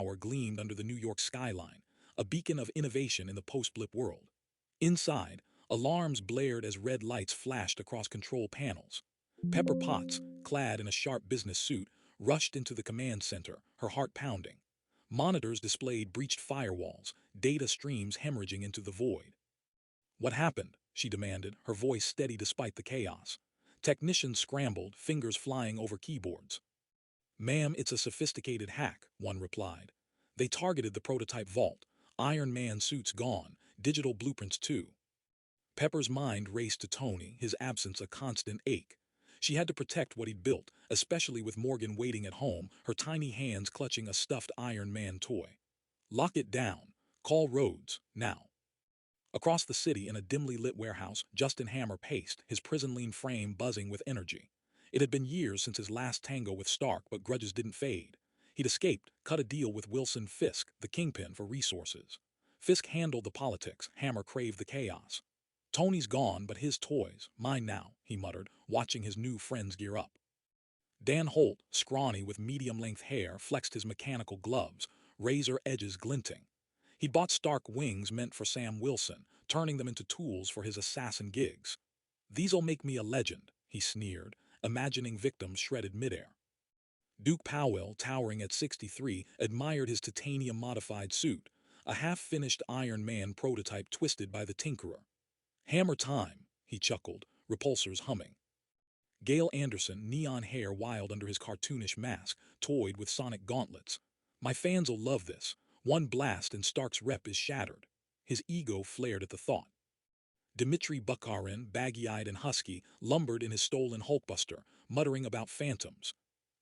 Tower gleamed under the New York skyline, a beacon of innovation in the post-blip world. Inside, alarms blared as red lights flashed across control panels. Pepper Potts, clad in a sharp business suit, rushed into the command center, her heart pounding. Monitors displayed breached firewalls, data streams hemorrhaging into the void. "What happened?" she demanded, her voice steady despite the chaos. Technicians scrambled, fingers flying over keyboards. "Ma'am, it's a sophisticated hack," one replied. "They targeted the prototype vault. Iron Man suits gone, digital blueprints too." Pepper's mind raced to Tony, his absence a constant ache. She had to protect what he'd built, especially with Morgan waiting at home, her tiny hands clutching a stuffed Iron Man toy. "Lock it down. Call Rhodes, now." Across the city in a dimly lit warehouse, Justin Hammer paced, his prison-lean frame buzzing with energy. It had been years since his last tango with Stark, but grudges didn't fade. He'd escaped, cut a deal with Wilson Fisk, the kingpin, for resources. Fisk handled the politics, Hammer craved the chaos. "Tony's gone, but his toys, mine now," he muttered, watching his new friends gear up. Dan Holt, scrawny with medium-length hair, flexed his mechanical gloves, razor edges glinting. He'd bought Stark wings meant for Sam Wilson, turning them into tools for his assassin gigs. "These'll make me a legend," he sneered, imagining victims shredded midair. Duke Powell, towering at 63, admired his titanium-modified suit, a half-finished Iron Man prototype twisted by the tinkerer. "Hammer time," he chuckled, repulsors humming. Gale Anderson, neon hair wild under his cartoonish mask, toyed with sonic gauntlets. "My fans'll love this. One blast and Stark's rep is shattered." His ego flared at the thought. Dmitry Bukharin, baggy-eyed and husky, lumbered in his stolen Hulkbuster, muttering about phantoms.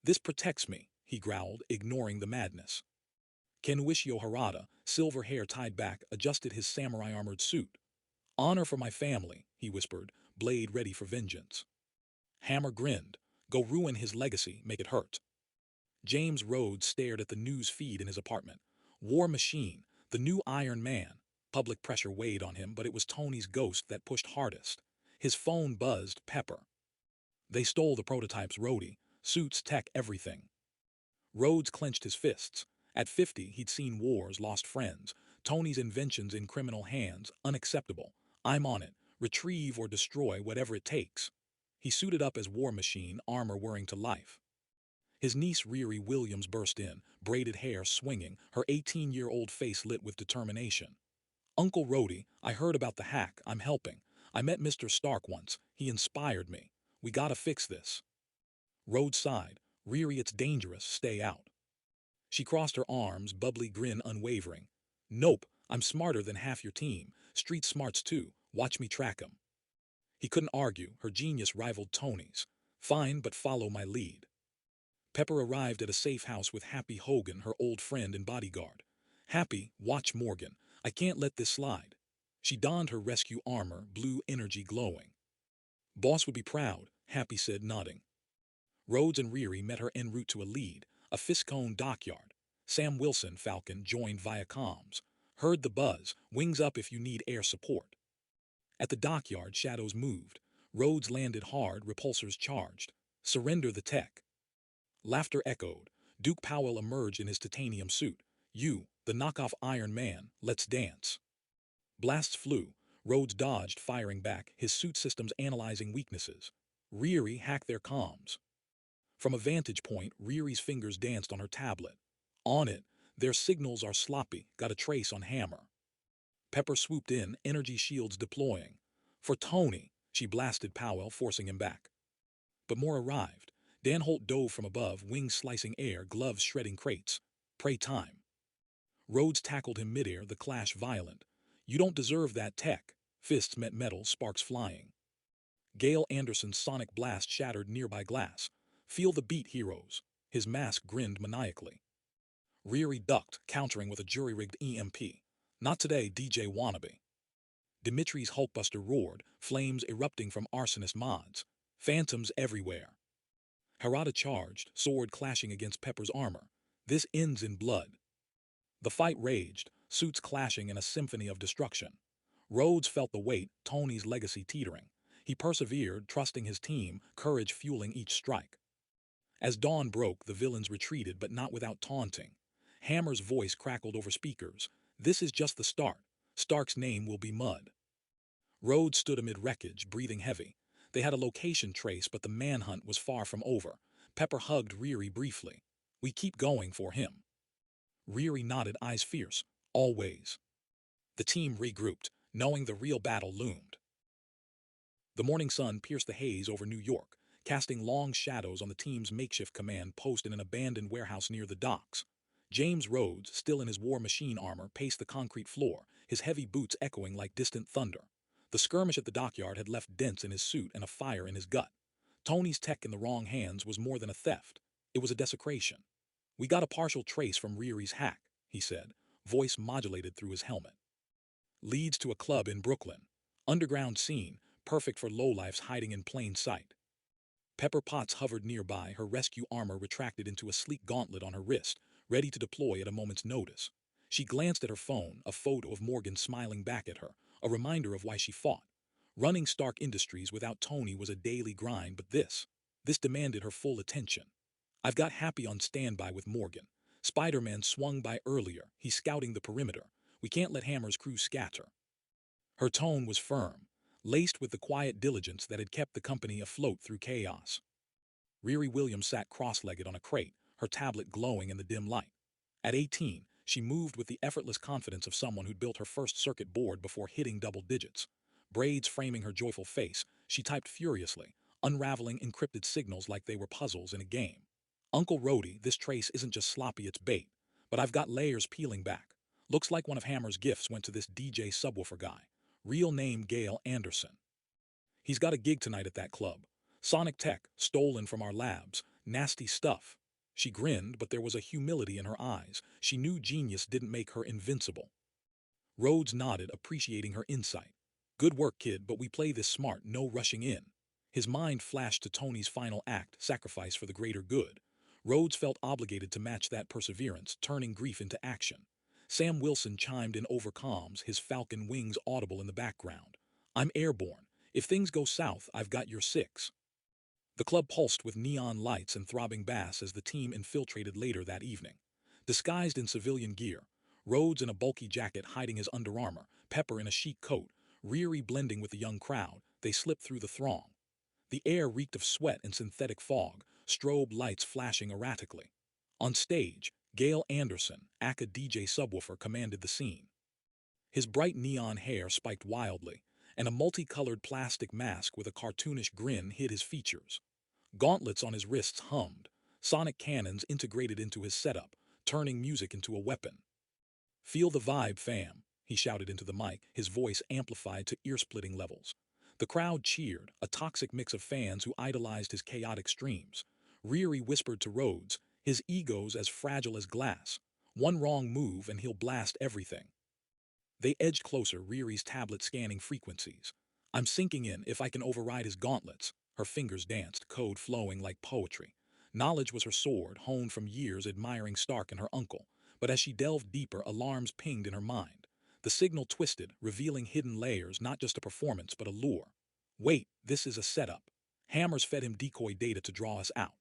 "This protects me," he growled, ignoring the madness. Kenuishio Harada, silver hair tied back, adjusted his samurai-armored suit. "Honor for my family," he whispered, blade ready for vengeance. Hammer grinned. "Go ruin his legacy, make it hurt." James Rhodes stared at the news feed in his apartment. War Machine, the new Iron Man. Public pressure weighed on him, but it was Tony's ghost that pushed hardest. His phone buzzed, Pepper. "They stole the prototypes, Roadie. Suits, tech, everything." Rhodes clenched his fists. At 50, he'd seen wars, lost friends. Tony's inventions in criminal hands, unacceptable. "I'm on it. Retrieve or destroy, whatever it takes." He suited up as War Machine, armor whirring to life. His niece Riri Williams burst in, braided hair swinging, her 18-year-old face lit with determination. "Uncle Rhodey, I heard about the hack, I'm helping. I met Mr. Stark once, he inspired me. We gotta fix this." Rhodes sighed. "Riri, it's dangerous, stay out." She crossed her arms, bubbly grin unwavering. "Nope, I'm smarter than half your team. Street smarts too, watch me track 'em." He couldn't argue, her genius rivaled Tony's. "Fine, but follow my lead." Pepper arrived at a safe house with Happy Hogan, her old friend and bodyguard. "Happy, watch Morgan. I can't let this slide." She donned her rescue armor, blue energy glowing. "Boss would be proud," Happy said, nodding. Rhodes and Riri met her en route to a lead, a Fiscone dockyard. Sam Wilson, Falcon, joined via comms. "Heard the buzz, wings up if you need air support." At the dockyard, shadows moved. Rhodes landed hard, repulsors charged. "Surrender the tech." Laughter echoed. Duke Powell emerged in his titanium suit. "You, the knockoff Iron Man, let's dance." Blasts flew. Rhodes dodged, firing back, his suit systems analyzing weaknesses. Riri hacked their comms. From a vantage point, Riri's fingers danced on her tablet. "On it. Their signals are sloppy, got a trace on Hammer." Pepper swooped in, energy shields deploying. "For Tony," she blasted Powell, forcing him back. But more arrived. Dan Holt dove from above, wings slicing air, gloves shredding crates. "Pray time." Rhodes tackled him midair, the clash violent. "You don't deserve that tech." Fists met metal, sparks flying. Gale Anderson's sonic blast shattered nearby glass. "Feel the beat, heroes." His mask grinned maniacally. Riri ducked, countering with a jury-rigged EMP. "Not today, DJ Wannabe." Dimitri's Hulkbuster roared, flames erupting from arsonist mods. Phantoms everywhere. Harada charged, sword clashing against Pepper's armor. "This ends in blood." The fight raged, suits clashing in a symphony of destruction. Rhodes felt the weight, Tony's legacy teetering. He persevered, trusting his team, courage fueling each strike. As dawn broke, the villains retreated, but not without taunting. Hammer's voice crackled over speakers. "This is just the start. Stark's name will be mud." Rhodes stood amid wreckage, breathing heavy. They had a location trace, but the manhunt was far from over. Pepper hugged Riri briefly. "We keep going for him." Riri nodded, eyes fierce. "Always." The team regrouped, knowing the real battle loomed. The morning sun pierced the haze over New York, casting long shadows on the team's makeshift command post in an abandoned warehouse near the docks. James Rhodes, still in his war machine armor, paced the concrete floor, his heavy boots echoing like distant thunder. The skirmish at the dockyard had left dents in his suit and a fire in his gut. Tony's tech in the wrong hands was more than a theft. It was a desecration. "We got a partial trace from Riri's hack," he said, voice modulated through his helmet. "Leads to a club in Brooklyn. Underground scene, perfect for lowlifes hiding in plain sight." Pepper Potts hovered nearby, her rescue armor retracted into a sleek gauntlet on her wrist, ready to deploy at a moment's notice. She glanced at her phone, a photo of Morgan smiling back at her, a reminder of why she fought. Running Stark Industries without Tony was a daily grind, but this demanded her full attention. "I've got Happy on standby with Morgan. Spider-Man swung by earlier, he's scouting the perimeter. We can't let Hammer's crew scatter." Her tone was firm, laced with the quiet diligence that had kept the company afloat through chaos. Riri Williams sat cross-legged on a crate, her tablet glowing in the dim light. At 18, she moved with the effortless confidence of someone who'd built her first circuit board before hitting double digits. Braids framing her joyful face, she typed furiously, unraveling encrypted signals like they were puzzles in a game. "Uncle Roadie, this trace isn't just sloppy, it's bait. But I've got layers peeling back. Looks like one of Hammer's gifts went to this DJ subwoofer guy. Real name Gale Anderson. He's got a gig tonight at that club. Sonic tech, stolen from our labs. Nasty stuff." She grinned, but there was a humility in her eyes. She knew genius didn't make her invincible. Rhodes nodded, appreciating her insight. "Good work, kid, but we play this smart, no rushing in." His mind flashed to Tony's final act, sacrifice for the greater good. Rhodes felt obligated to match that perseverance, turning grief into action. Sam Wilson chimed in over comms, his falcon wings audible in the background. "I'm airborne. If things go south, I've got your six." The club pulsed with neon lights and throbbing bass as the team infiltrated later that evening. Disguised in civilian gear, Rhodes in a bulky jacket hiding his underarmor, Pepper in a chic coat, Riri blending with the young crowd, they slipped through the throng. The air reeked of sweat and synthetic fog, strobe lights flashing erratically. On stage, Gale Anderson, aka DJ Subwoofer, commanded the scene. His bright neon hair spiked wildly, and a multicolored plastic mask with a cartoonish grin hid his features. Gauntlets on his wrists hummed, sonic cannons integrated into his setup, turning music into a weapon. "Feel the vibe, fam," he shouted into the mic, his voice amplified to ear-splitting levels. The crowd cheered, a toxic mix of fans who idolized his chaotic streams. Riri whispered to Rhodes, his ego's as fragile as glass. "One wrong move and he'll blast everything." They edged closer, Riri's tablet scanning frequencies. "I'm sinking in if I can override his gauntlets." Her fingers danced, code flowing like poetry. Knowledge was her sword, honed from years admiring Stark and her uncle. But as she delved deeper, alarms pinged in her mind. The signal twisted, revealing hidden layers, not just a performance, but a lure. "Wait, this is a setup. Hammers fed him decoy data to draw us out."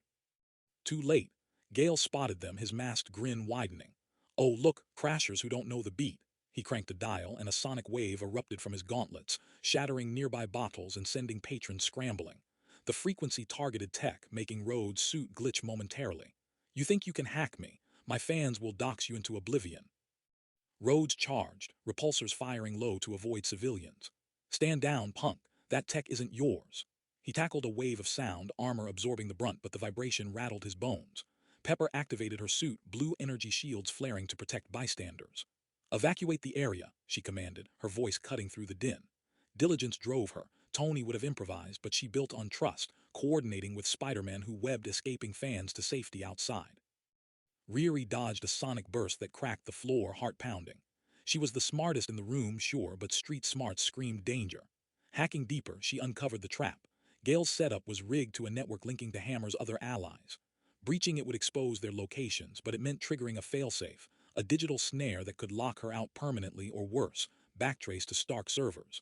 Too late. Gale spotted them, his masked grin widening. "Oh, look, crashers who don't know the beat." He cranked a dial, and a sonic wave erupted from his gauntlets, shattering nearby bottles and sending patrons scrambling. The frequency targeted tech, making Rhodes' suit glitch momentarily. "You think you can hack me? My fans will dox you into oblivion." Rhodes charged, repulsors firing low to avoid civilians. "Stand down, punk. That tech isn't yours." He tackled a wave of sound, armor absorbing the brunt, but the vibration rattled his bones. Pepper activated her suit, blue energy shields flaring to protect bystanders. "Evacuate the area," she commanded, her voice cutting through the din. Diligence drove her. Tony would have improvised, but she built on trust, coordinating with Spider-Man who webbed escaping fans to safety outside. Riri dodged a sonic burst that cracked the floor, heart pounding. She was the smartest in the room, sure, but street smarts screamed danger. Hacking deeper, she uncovered the trap. Gale's setup was rigged to a network linking to Hammer's other allies. Breaching it would expose their locations, but it meant triggering a failsafe, a digital snare that could lock her out permanently or worse, backtrace to Stark servers.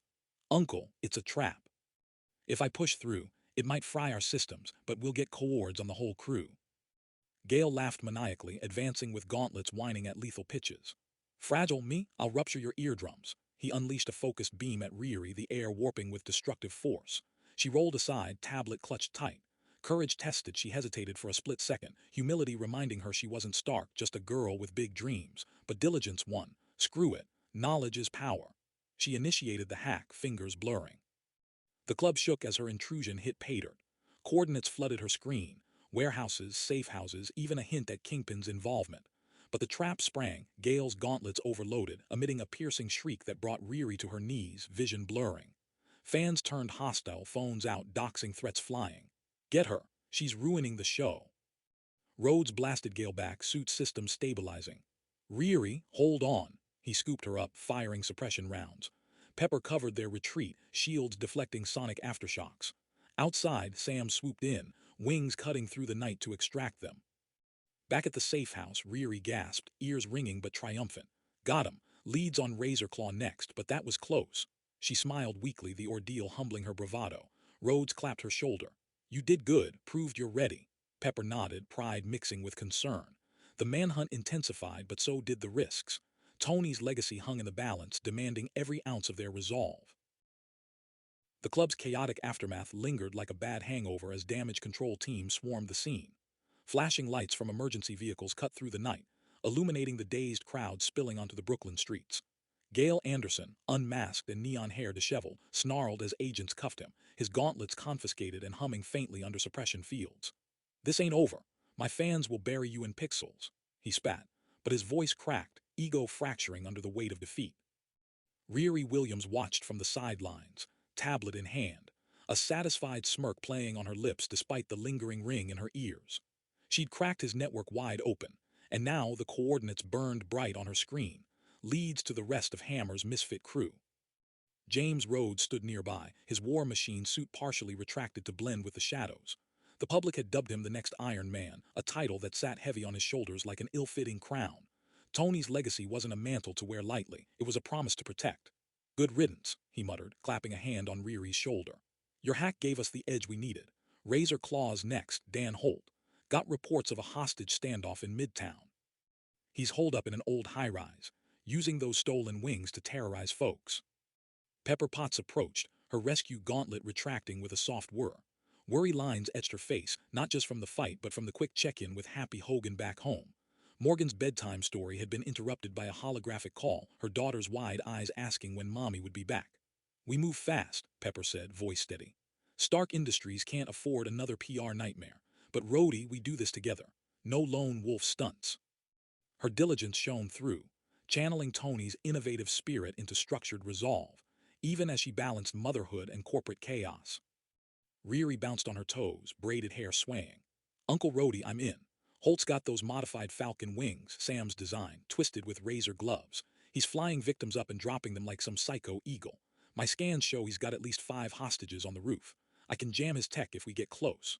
"Uncle, it's a trap. If I push through, it might fry our systems, but we'll get coords on the whole crew." Gale laughed maniacally, advancing with gauntlets whining at lethal pitches. Fragile me, I'll rupture your eardrums. He unleashed a focused beam at Riri, the air warping with destructive force. She rolled aside, tablet clutched tight. Courage tested, she hesitated for a split second, humility reminding her she wasn't Stark, just a girl with big dreams. But diligence won. Screw it. Knowledge is power. She initiated the hack, fingers blurring. The club shook as her intrusion hit pay dirt. Coordinates flooded her screen. Warehouses, safe houses, even a hint at Kingpin's involvement. But the trap sprang, Gale's gauntlets overloaded, emitting a piercing shriek that brought Riri to her knees, vision blurring. Fans turned hostile, phones out, doxing threats flying. Get her. She's ruining the show. Rhodes blasted Gale back, suit system stabilizing. Riri, hold on. He scooped her up, firing suppression rounds. Pepper covered their retreat, shields deflecting sonic aftershocks. Outside, Sam swooped in, wings cutting through the night to extract them. Back at the safe house, Riri gasped, ears ringing but triumphant. Got him. Leads on Razor Claw next, but that was close. She smiled weakly, the ordeal humbling her bravado. Rhodes clapped her shoulder. You did good, proved you're ready. Pepper nodded, pride mixing with concern. The manhunt intensified, but so did the risks. Tony's legacy hung in the balance, demanding every ounce of their resolve. The club's chaotic aftermath lingered like a bad hangover as damage control teams swarmed the scene. Flashing lights from emergency vehicles cut through the night, illuminating the dazed crowd spilling onto the Brooklyn streets. Gale Anderson, unmasked and neon hair disheveled, snarled as agents cuffed him, his gauntlets confiscated and humming faintly under suppression fields. This ain't over. My fans will bury you in pixels. He spat, but his voice cracked, ego fracturing under the weight of defeat. Riri Williams watched from the sidelines, tablet in hand, a satisfied smirk playing on her lips despite the lingering ring in her ears. She'd cracked his network wide open, and now the coordinates burned bright on her screen, leads to the rest of Hammer's misfit crew. James Rhodes stood nearby, his war machine suit partially retracted to blend with the shadows. The public had dubbed him the next Iron Man, a title that sat heavy on his shoulders like an ill-fitting crown. Tony's legacy wasn't a mantle to wear lightly, it was a promise to protect. Good riddance, he muttered, clapping a hand on Riri's shoulder. Your hack gave us the edge we needed. Razor Claws next, Dan Holt. Got reports of a hostage standoff in Midtown. He's holed up in an old high-rise, using those stolen wings to terrorize folks. Pepper Potts approached, her rescue gauntlet retracting with a soft whir. Worry lines etched her face, not just from the fight but from the quick check-in with Happy Hogan back home. Morgan's bedtime story had been interrupted by a holographic call, her daughter's wide eyes asking when Mommy would be back. We move fast, Pepper said, voice steady. Stark Industries can't afford another PR nightmare. But Roadie, we do this together. No lone wolf stunts. Her diligence shone through, channeling Tony's innovative spirit into structured resolve, even as she balanced motherhood and corporate chaos. Riri bounced on her toes, braided hair swaying. Uncle Roadie, I'm in. Holt's got those modified falcon wings, Sam's design, twisted with razor gloves. He's flying victims up and dropping them like some psycho eagle. My scans show he's got at least 5 hostages on the roof. I can jam his tech if we get close.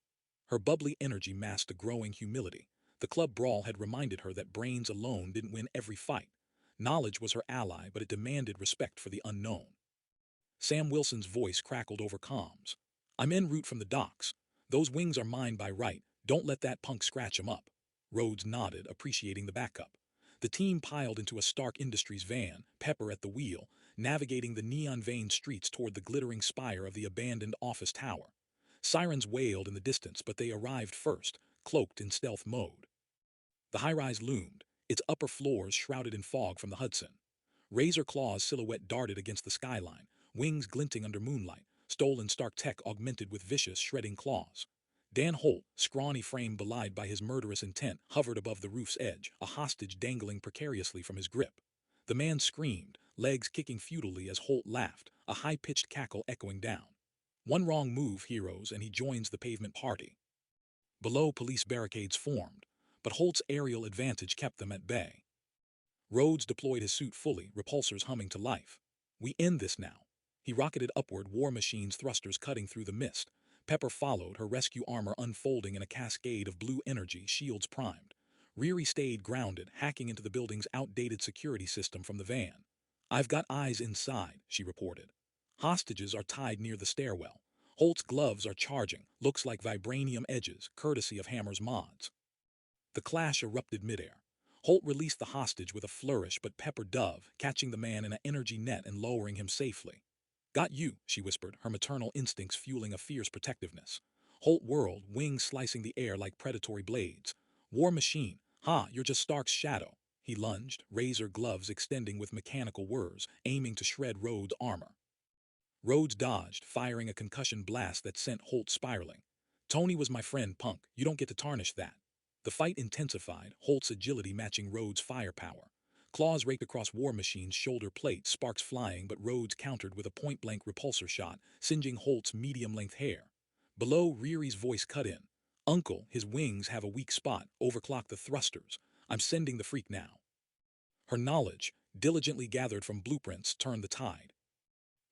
Her bubbly energy masked a growing humility. The club brawl had reminded her that brains alone didn't win every fight. Knowledge was her ally, but it demanded respect for the unknown. Sam Wilson's voice crackled over comms. I'm en route from the docks. Those wings are mine by right. Don't let that punk scratch 'em up. Rhodes nodded, appreciating the backup. The team piled into a Stark Industries van, Pepper at the wheel, navigating the neon-veined streets toward the glittering spire of the abandoned office tower. Sirens wailed in the distance, but they arrived first, cloaked in stealth mode. The high-rise loomed, its upper floors shrouded in fog from the Hudson. Razor Claw's silhouette darted against the skyline, wings glinting under moonlight, stolen Stark tech augmented with vicious, shredding claws. Dan Holt, scrawny frame belied by his murderous intent, hovered above the roof's edge, a hostage dangling precariously from his grip. The man screamed, legs kicking futilely as Holt laughed, a high-pitched cackle echoing down. One wrong move, heroes, and he joins the pavement party. Below, police barricades formed, but Holt's aerial advantage kept them at bay. Rhodes deployed his suit fully, repulsors humming to life. We end this now. He rocketed upward, War Machine's thrusters cutting through the mist. Pepper followed, her rescue armor unfolding in a cascade of blue energy, shields primed. Riri stayed grounded, hacking into the building's outdated security system from the van. I've got eyes inside, she reported. Hostages are tied near the stairwell. Holt's gloves are charging, looks like vibranium edges, courtesy of Hammer's mods. The clash erupted midair. Holt released the hostage with a flourish but Pepper dove, catching the man in an energy net and lowering him safely. Got you, she whispered, her maternal instincts fueling a fierce protectiveness. Holt whirled, wings slicing the air like predatory blades. War machine, ha, you're just Stark's shadow. He lunged, razor gloves extending with mechanical whirs, aiming to shred Rhodes' armor. Rhodes dodged, firing a concussion blast that sent Holt spiraling. Tony was my friend, punk. You don't get to tarnish that. The fight intensified, Holt's agility matching Rhodes' firepower. Claws raked across War Machine's shoulder plate, sparks flying, but Rhodes countered with a point-blank repulsor shot, singeing Holt's medium-length hair. Below, Riri's voice cut in. Uncle, his wings have a weak spot, overclock the thrusters. I'm sending the freak now. Her knowledge, diligently gathered from blueprints, turned the tide.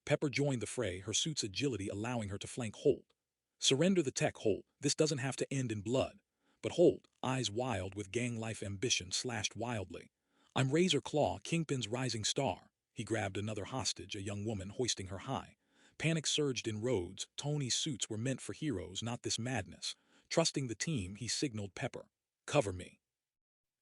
Pepper joined the fray, her suit's agility allowing her to flank Holt. Surrender the tech, Holt. This doesn't have to end in blood. But Holt, eyes wild with gang life ambition, slashed wildly. I'm Razor Claw, Kingpin's rising star. He grabbed another hostage, a young woman, hoisting her high. Panic surged in Rhodes. Tony's suits were meant for heroes, not this madness. Trusting the team, he signaled Pepper. Cover me.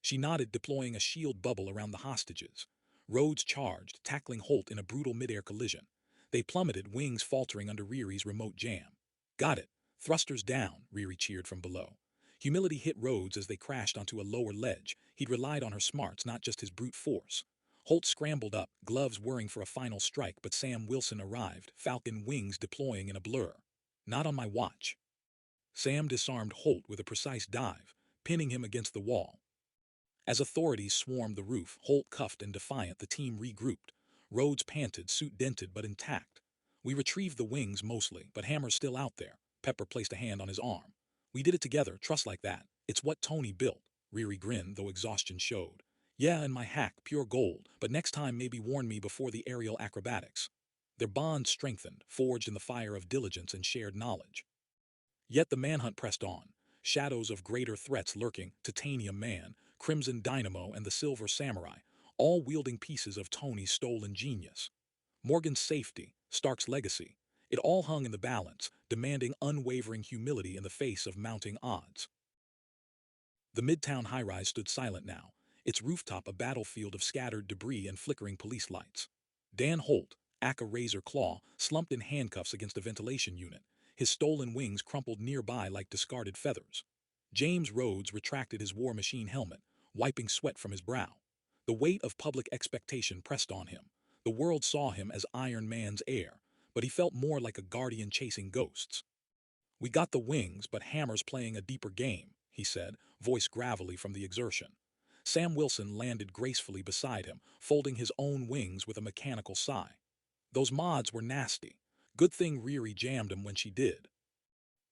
She nodded, deploying a shield bubble around the hostages. Rhodes charged, tackling Holt in a brutal midair collision. They plummeted, wings faltering under Riri's remote jam. Got it. Thrusters down, Riri cheered from below. Humility hit Rhodes as they crashed onto a lower ledge. He'd relied on her smarts, not just his brute force. Holt scrambled up, gloves whirring for a final strike, but Sam Wilson arrived, falcon wings deploying in a blur. Not on my watch. Sam disarmed Holt with a precise dive, pinning him against the wall. As authorities swarmed the roof, Holt cuffed and defiant, the team regrouped. Rhodes panted, suit dented but intact. We retrieved the wings mostly, but Hammer's still out there. Pepper placed a hand on his arm. We did it together, trust like that. It's what Tony built. Riri grinned, though exhaustion showed. Yeah, and my hack, pure gold, but next time maybe warn me before the aerial acrobatics. Their bond strengthened, forged in the fire of diligence and shared knowledge. Yet the manhunt pressed on. Shadows of greater threats lurking, Titanium Man, Crimson Dynamo, and the Silver Samurai, all wielding pieces of Tony's stolen genius. Morgan's safety, Stark's legacy, it all hung in the balance, demanding unwavering humility in the face of mounting odds. The Midtown high-rise stood silent now, its rooftop a battlefield of scattered debris and flickering police lights. Dan Holt, aka Razor Claw, slumped in handcuffs against a ventilation unit, his stolen wings crumpled nearby like discarded feathers. James Rhodes retracted his War Machine helmet, wiping sweat from his brow. The weight of public expectation pressed on him. The world saw him as Iron Man's heir, but he felt more like a guardian chasing ghosts. We got the wings, but Hammer's playing a deeper game, he said, voice gravelly from the exertion. Sam Wilson landed gracefully beside him, folding his own wings with a mechanical sigh. Those mods were nasty. Good thing Riri jammed him when she did.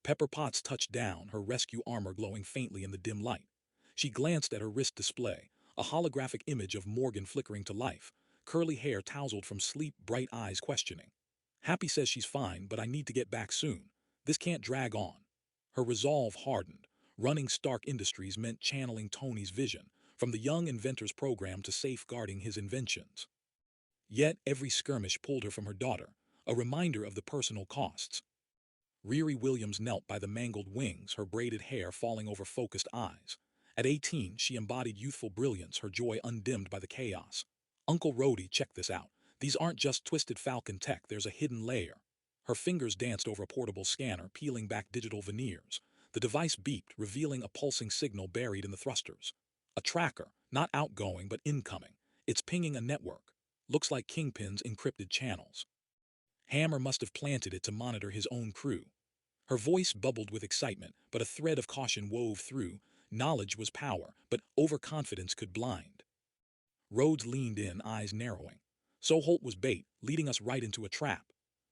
Pepper Potts touched down, her rescue armor glowing faintly in the dim light. She glanced at her wrist display, a holographic image of Morgan flickering to life, curly hair tousled from sleep, bright eyes questioning. Happy says she's fine, but I need to get back soon. This can't drag on. Her resolve hardened. Running Stark Industries meant channeling Tony's vision, from the Young Inventors Program to safeguarding his inventions. Yet every skirmish pulled her from her daughter, a reminder of the personal costs. Riri Williams knelt by the mangled wings, her braided hair falling over focused eyes. At 18, she embodied youthful brilliance, her joy undimmed by the chaos. Uncle Roadie, check this out. These aren't just twisted Falcon tech, there's a hidden layer. Her fingers danced over a portable scanner, peeling back digital veneers. The device beeped, revealing a pulsing signal buried in the thrusters. A tracker, not outgoing but incoming. It's pinging a network. Looks like Kingpin's encrypted channels. Hammer must have planted it to monitor his own crew. Her voice bubbled with excitement, but a thread of caution wove through. Knowledge was power, but overconfidence could blind. Rhodes leaned in, eyes narrowing. So Holt was bait, leading us right into a trap.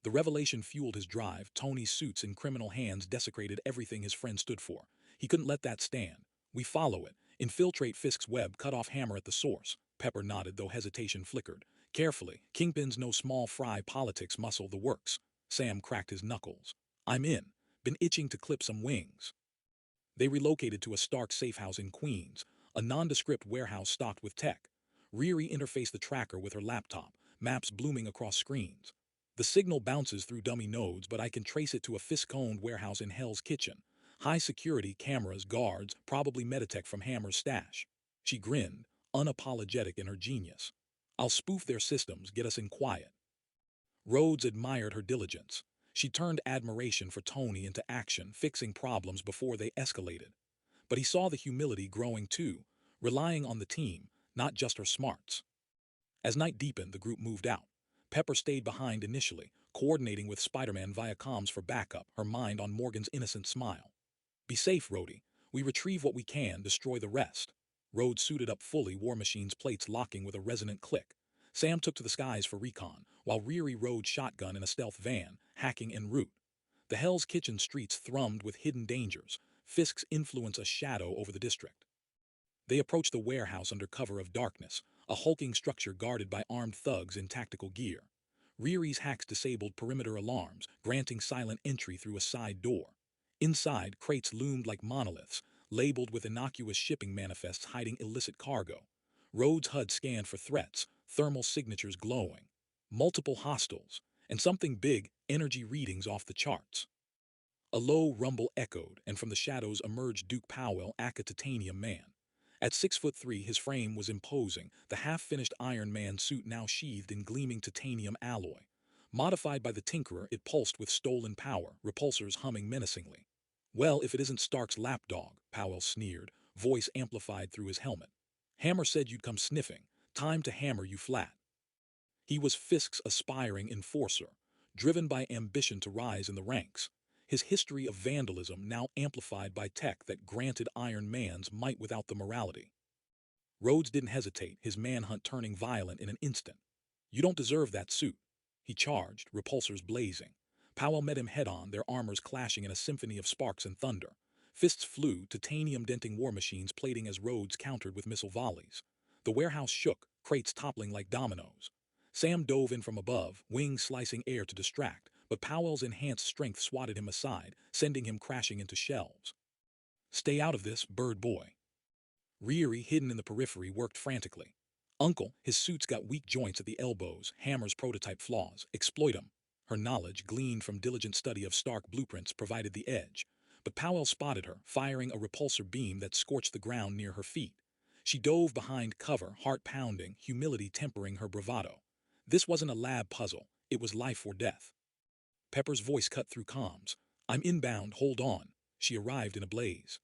The revelation fueled his drive. Tony's suits in criminal hands desecrated everything his friend stood for. He couldn't let that stand. We follow it. Infiltrate Fisk's web, cut off Hammer at the source. Pepper nodded, though hesitation flickered. Carefully, Kingpin's no small fry politics muscle the works. Sam cracked his knuckles. I'm in. Been itching to clip some wings. They relocated to a Stark safe house in Queens, a nondescript warehouse stocked with tech. Riri interfaced the tracker with her laptop, maps blooming across screens. The signal bounces through dummy nodes, but I can trace it to a Fisk-owned warehouse in Hell's Kitchen. High security cameras, guards, probably Meditech from Hammer's stash. She grinned, unapologetic in her genius. I'll spoof their systems, get us in quiet. Rhodes admired her diligence. She turned admiration for Tony into action, fixing problems before they escalated. But he saw the humility growing too, relying on the team, not just her smarts. As night deepened, the group moved out. Pepper stayed behind initially, coordinating with Spider-Man via comms for backup, her mind on Morgan's innocent smile. Be safe, Rhodey. We retrieve what we can, destroy the rest. Rhodes suited up fully, War Machine's plates locking with a resonant click. Sam took to the skies for recon, while Riri rode shotgun in a stealth van, hacking en route. The Hell's Kitchen streets thrummed with hidden dangers. Fisk's influence a shadow over the district. They approached the warehouse under cover of darkness, a hulking structure guarded by armed thugs in tactical gear. Riri's hacks disabled perimeter alarms, granting silent entry through a side door. Inside, crates loomed like monoliths, labeled with innocuous shipping manifests hiding illicit cargo. Rhodes' HUD scanned for threats, thermal signatures glowing. Multiple hostiles, and something big, energy readings off the charts. A low rumble echoed, and from the shadows emerged Duke Powell, aka Titanium Man. At 6'3", his frame was imposing, the half-finished Iron Man suit now sheathed in gleaming titanium alloy. Modified by the Tinkerer, it pulsed with stolen power, repulsors humming menacingly. Well, if it isn't Stark's lapdog, Powell sneered, voice amplified through his helmet. Hammer said you'd come sniffing. Time to hammer you flat. He was Fisk's aspiring enforcer, driven by ambition to rise in the ranks. His history of vandalism now amplified by tech that granted Iron Man's might without the morality. Rhodes didn't hesitate, his manhunt turning violent in an instant. You don't deserve that suit. He charged, repulsors blazing. Powell met him head-on, their armors clashing in a symphony of sparks and thunder. Fists flew, titanium-denting war machines plating as Rhodes countered with missile volleys. The warehouse shook, crates toppling like dominoes. Sam dove in from above, wings slicing air to distract, but Powell's enhanced strength swatted him aside, sending him crashing into shelves. Stay out of this, bird boy. Riri, hidden in the periphery, worked frantically. Uncle, his suit's got weak joints at the elbows, Hammer's prototype flaws, exploit 'em. Her knowledge, gleaned from diligent study of Stark blueprints, provided the edge. But Powell spotted her, firing a repulsor beam that scorched the ground near her feet. She dove behind cover, heart pounding, humility tempering her bravado. This wasn't a lab puzzle, it was life or death. Pepper's voice cut through comms. I'm inbound, hold on. She arrived in a blaze.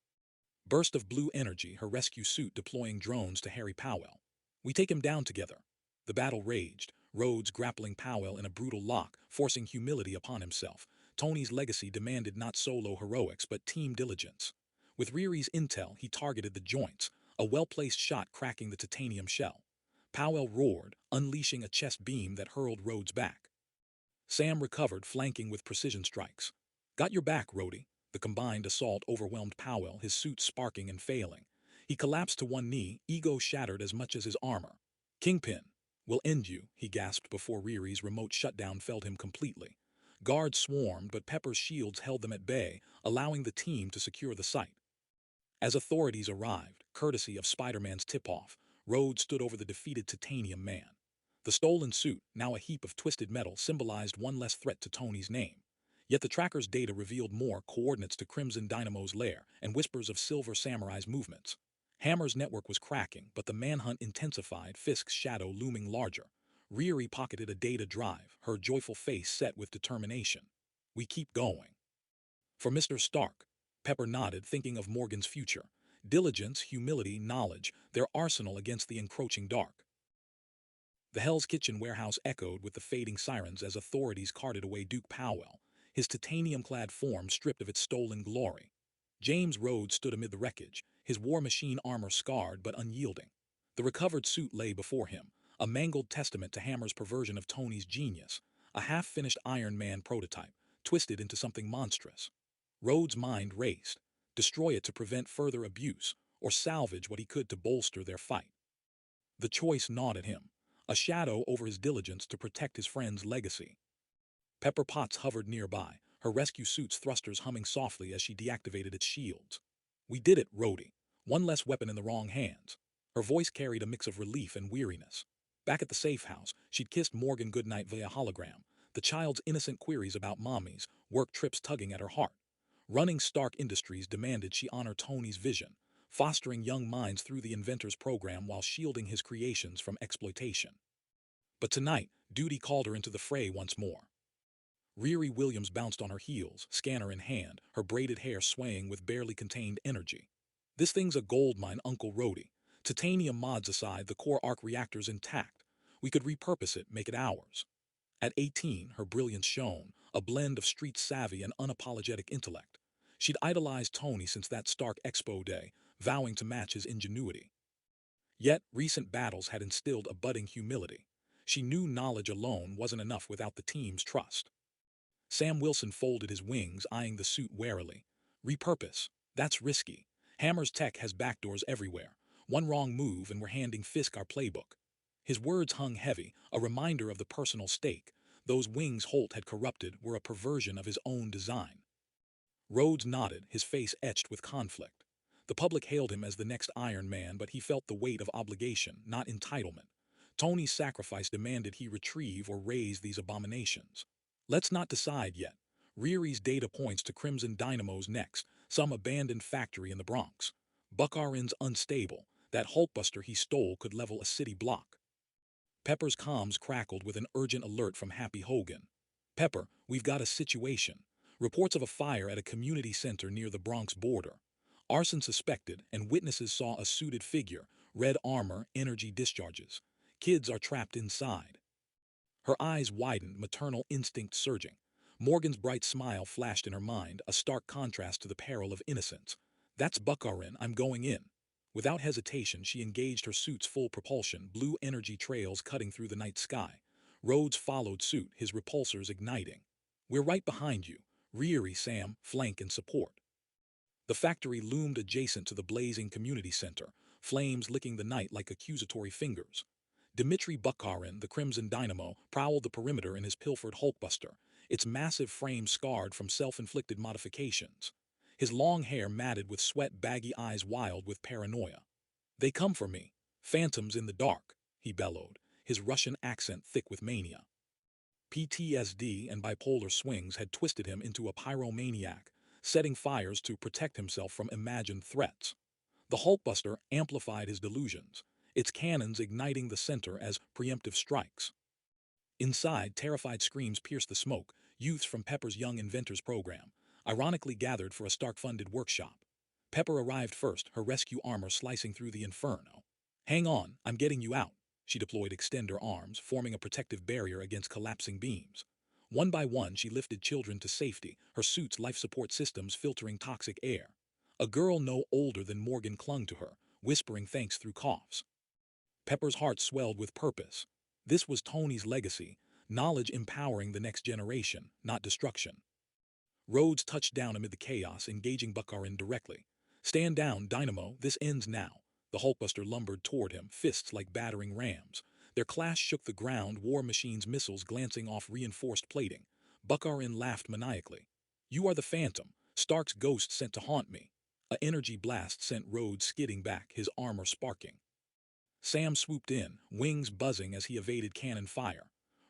Burst of blue energy, her rescue suit deploying drones to harry Powell. We take him down together. The battle raged, Rhodes grappling Powell in a brutal lock, forcing humility upon himself. Tony's legacy demanded not solo heroics but team diligence. With Riri's intel, he targeted the joints, a well-placed shot cracking the titanium shell. Powell roared, unleashing a chest beam that hurled Rhodes back. Sam recovered, flanking with precision strikes. Got your back, Rhodey. The combined assault overwhelmed Powell, his suit sparking and failing. He collapsed to one knee, ego shattered as much as his armor. Kingpin, we'll end you, he gasped before Riri's remote shutdown felled him completely. Guards swarmed, but Pepper's shields held them at bay, allowing the team to secure the site. As authorities arrived, courtesy of Spider-Man's tip-off, Rhodes stood over the defeated Titanium Man. The stolen suit, now a heap of twisted metal, symbolized one less threat to Tony's name. Yet the tracker's data revealed more, coordinates to Crimson Dynamo's lair and whispers of Silver Samurai's movements. Hammer's network was cracking, but the manhunt intensified, Fisk's shadow looming larger. Riri pocketed a data drive, her joyful face set with determination. We keep going. For Mr. Stark, Pepper nodded, thinking of Morgan's future. Diligence, humility, knowledge, their arsenal against the encroaching dark. The Hell's Kitchen warehouse echoed with the fading sirens as authorities carted away Duke Powell, his titanium-clad form stripped of its stolen glory. James Rhodes stood amid the wreckage, his war machine armor scarred but unyielding. The recovered suit lay before him, a mangled testament to Hammer's perversion of Tony's genius, a half-finished Iron Man prototype, twisted into something monstrous. Rhodes' mind raced. Destroy it to prevent further abuse, or salvage what he could to bolster their fight. The choice gnawed at him, a shadow over his diligence to protect his friend's legacy. Pepper Potts hovered nearby, her rescue suit's thrusters humming softly as she deactivated its shields. We did it, Rhodey. One less weapon in the wrong hands. Her voice carried a mix of relief and weariness. Back at the safe house, she'd kissed Morgan goodnight via hologram, the child's innocent queries about mommies, work trips tugging at her heart. Running Stark Industries demanded she honor Tony's vision, fostering young minds through the inventor's program while shielding his creations from exploitation. But tonight, duty called her into the fray once more. Riri Williams bounced on her heels, scanner in hand, her braided hair swaying with barely contained energy. This thing's a gold mine, Uncle Roadie. Titanium mods aside, the core arc reactor's intact. We could repurpose it, make it ours. At 18, her brilliance shone, a blend of street savvy and unapologetic intellect. She'd idolized Tony since that Stark Expo day, vowing to match his ingenuity. Yet, recent battles had instilled a budding humility. She knew knowledge alone wasn't enough without the team's trust. Sam Wilson folded his wings, eyeing the suit warily. Repurpose. That's risky. Hammer's tech has backdoors everywhere. One wrong move and we're handing Fisk our playbook. His words hung heavy, a reminder of the personal stake. Those wings Holt had corrupted were a perversion of his own design. Rhodes nodded, his face etched with conflict. The public hailed him as the next Iron Man, but he felt the weight of obligation, not entitlement. Tony's sacrifice demanded he retrieve or raise these abominations. Let's not decide yet. Riri's data points to Crimson Dynamo's next, some abandoned factory in the Bronx. Buckarin's unstable. That Hulkbuster he stole could level a city block. Pepper's comms crackled with an urgent alert from Happy Hogan. Pepper, we've got a situation. Reports of a fire at a community center near the Bronx border. Arson suspected, and witnesses saw a suited figure, red armor, energy discharges. Kids are trapped inside. Her eyes widened, maternal instinct surging. Morgan's bright smile flashed in her mind, a stark contrast to the peril of innocence. That's Buckarin, I'm going in. Without hesitation, she engaged her suit's full propulsion, blue energy trails cutting through the night sky. Rhodes followed suit, his repulsors igniting. We're right behind you. Riri, Sam, flank and support. The factory loomed adjacent to the blazing community center, flames licking the night like accusatory fingers. Dmitry Bukharin, the Crimson Dynamo, prowled the perimeter in his pilfered Hulkbuster, its massive frame scarred from self-inflicted modifications. His long hair matted with sweat, baggy eyes wild with paranoia. They come for me. Phantoms in the dark, he bellowed, his Russian accent thick with mania. PTSD and bipolar swings had twisted him into a pyromaniac, setting fires to protect himself from imagined threats. The Hulkbuster amplified his delusions, its cannons igniting the center as preemptive strikes. Inside, terrified screams pierced the smoke, youths from Pepper's Young Inventors program, ironically gathered for a Stark-funded workshop. Pepper arrived first, her rescue armor slicing through the inferno. Hang on, I'm getting you out. She deployed extender arms, forming a protective barrier against collapsing beams. One by one, she lifted children to safety, her suit's life support systems filtering toxic air. A girl no older than Morgan clung to her, whispering thanks through coughs. Pepper's heart swelled with purpose. This was Tony's legacy, knowledge empowering the next generation, not destruction. Rhodes touched down amid the chaos, engaging Bukharin directly. Stand down, Dynamo, this ends now. The Hulkbuster lumbered toward him, fists like battering rams. Their clash shook the ground, War Machine's missiles glancing off reinforced plating. Bukharin laughed maniacally. You are the Phantom, Stark's ghost sent to haunt me. A energy blast sent Rhodes skidding back, his armor sparking. Sam swooped in, wings buzzing as he evaded cannon fire.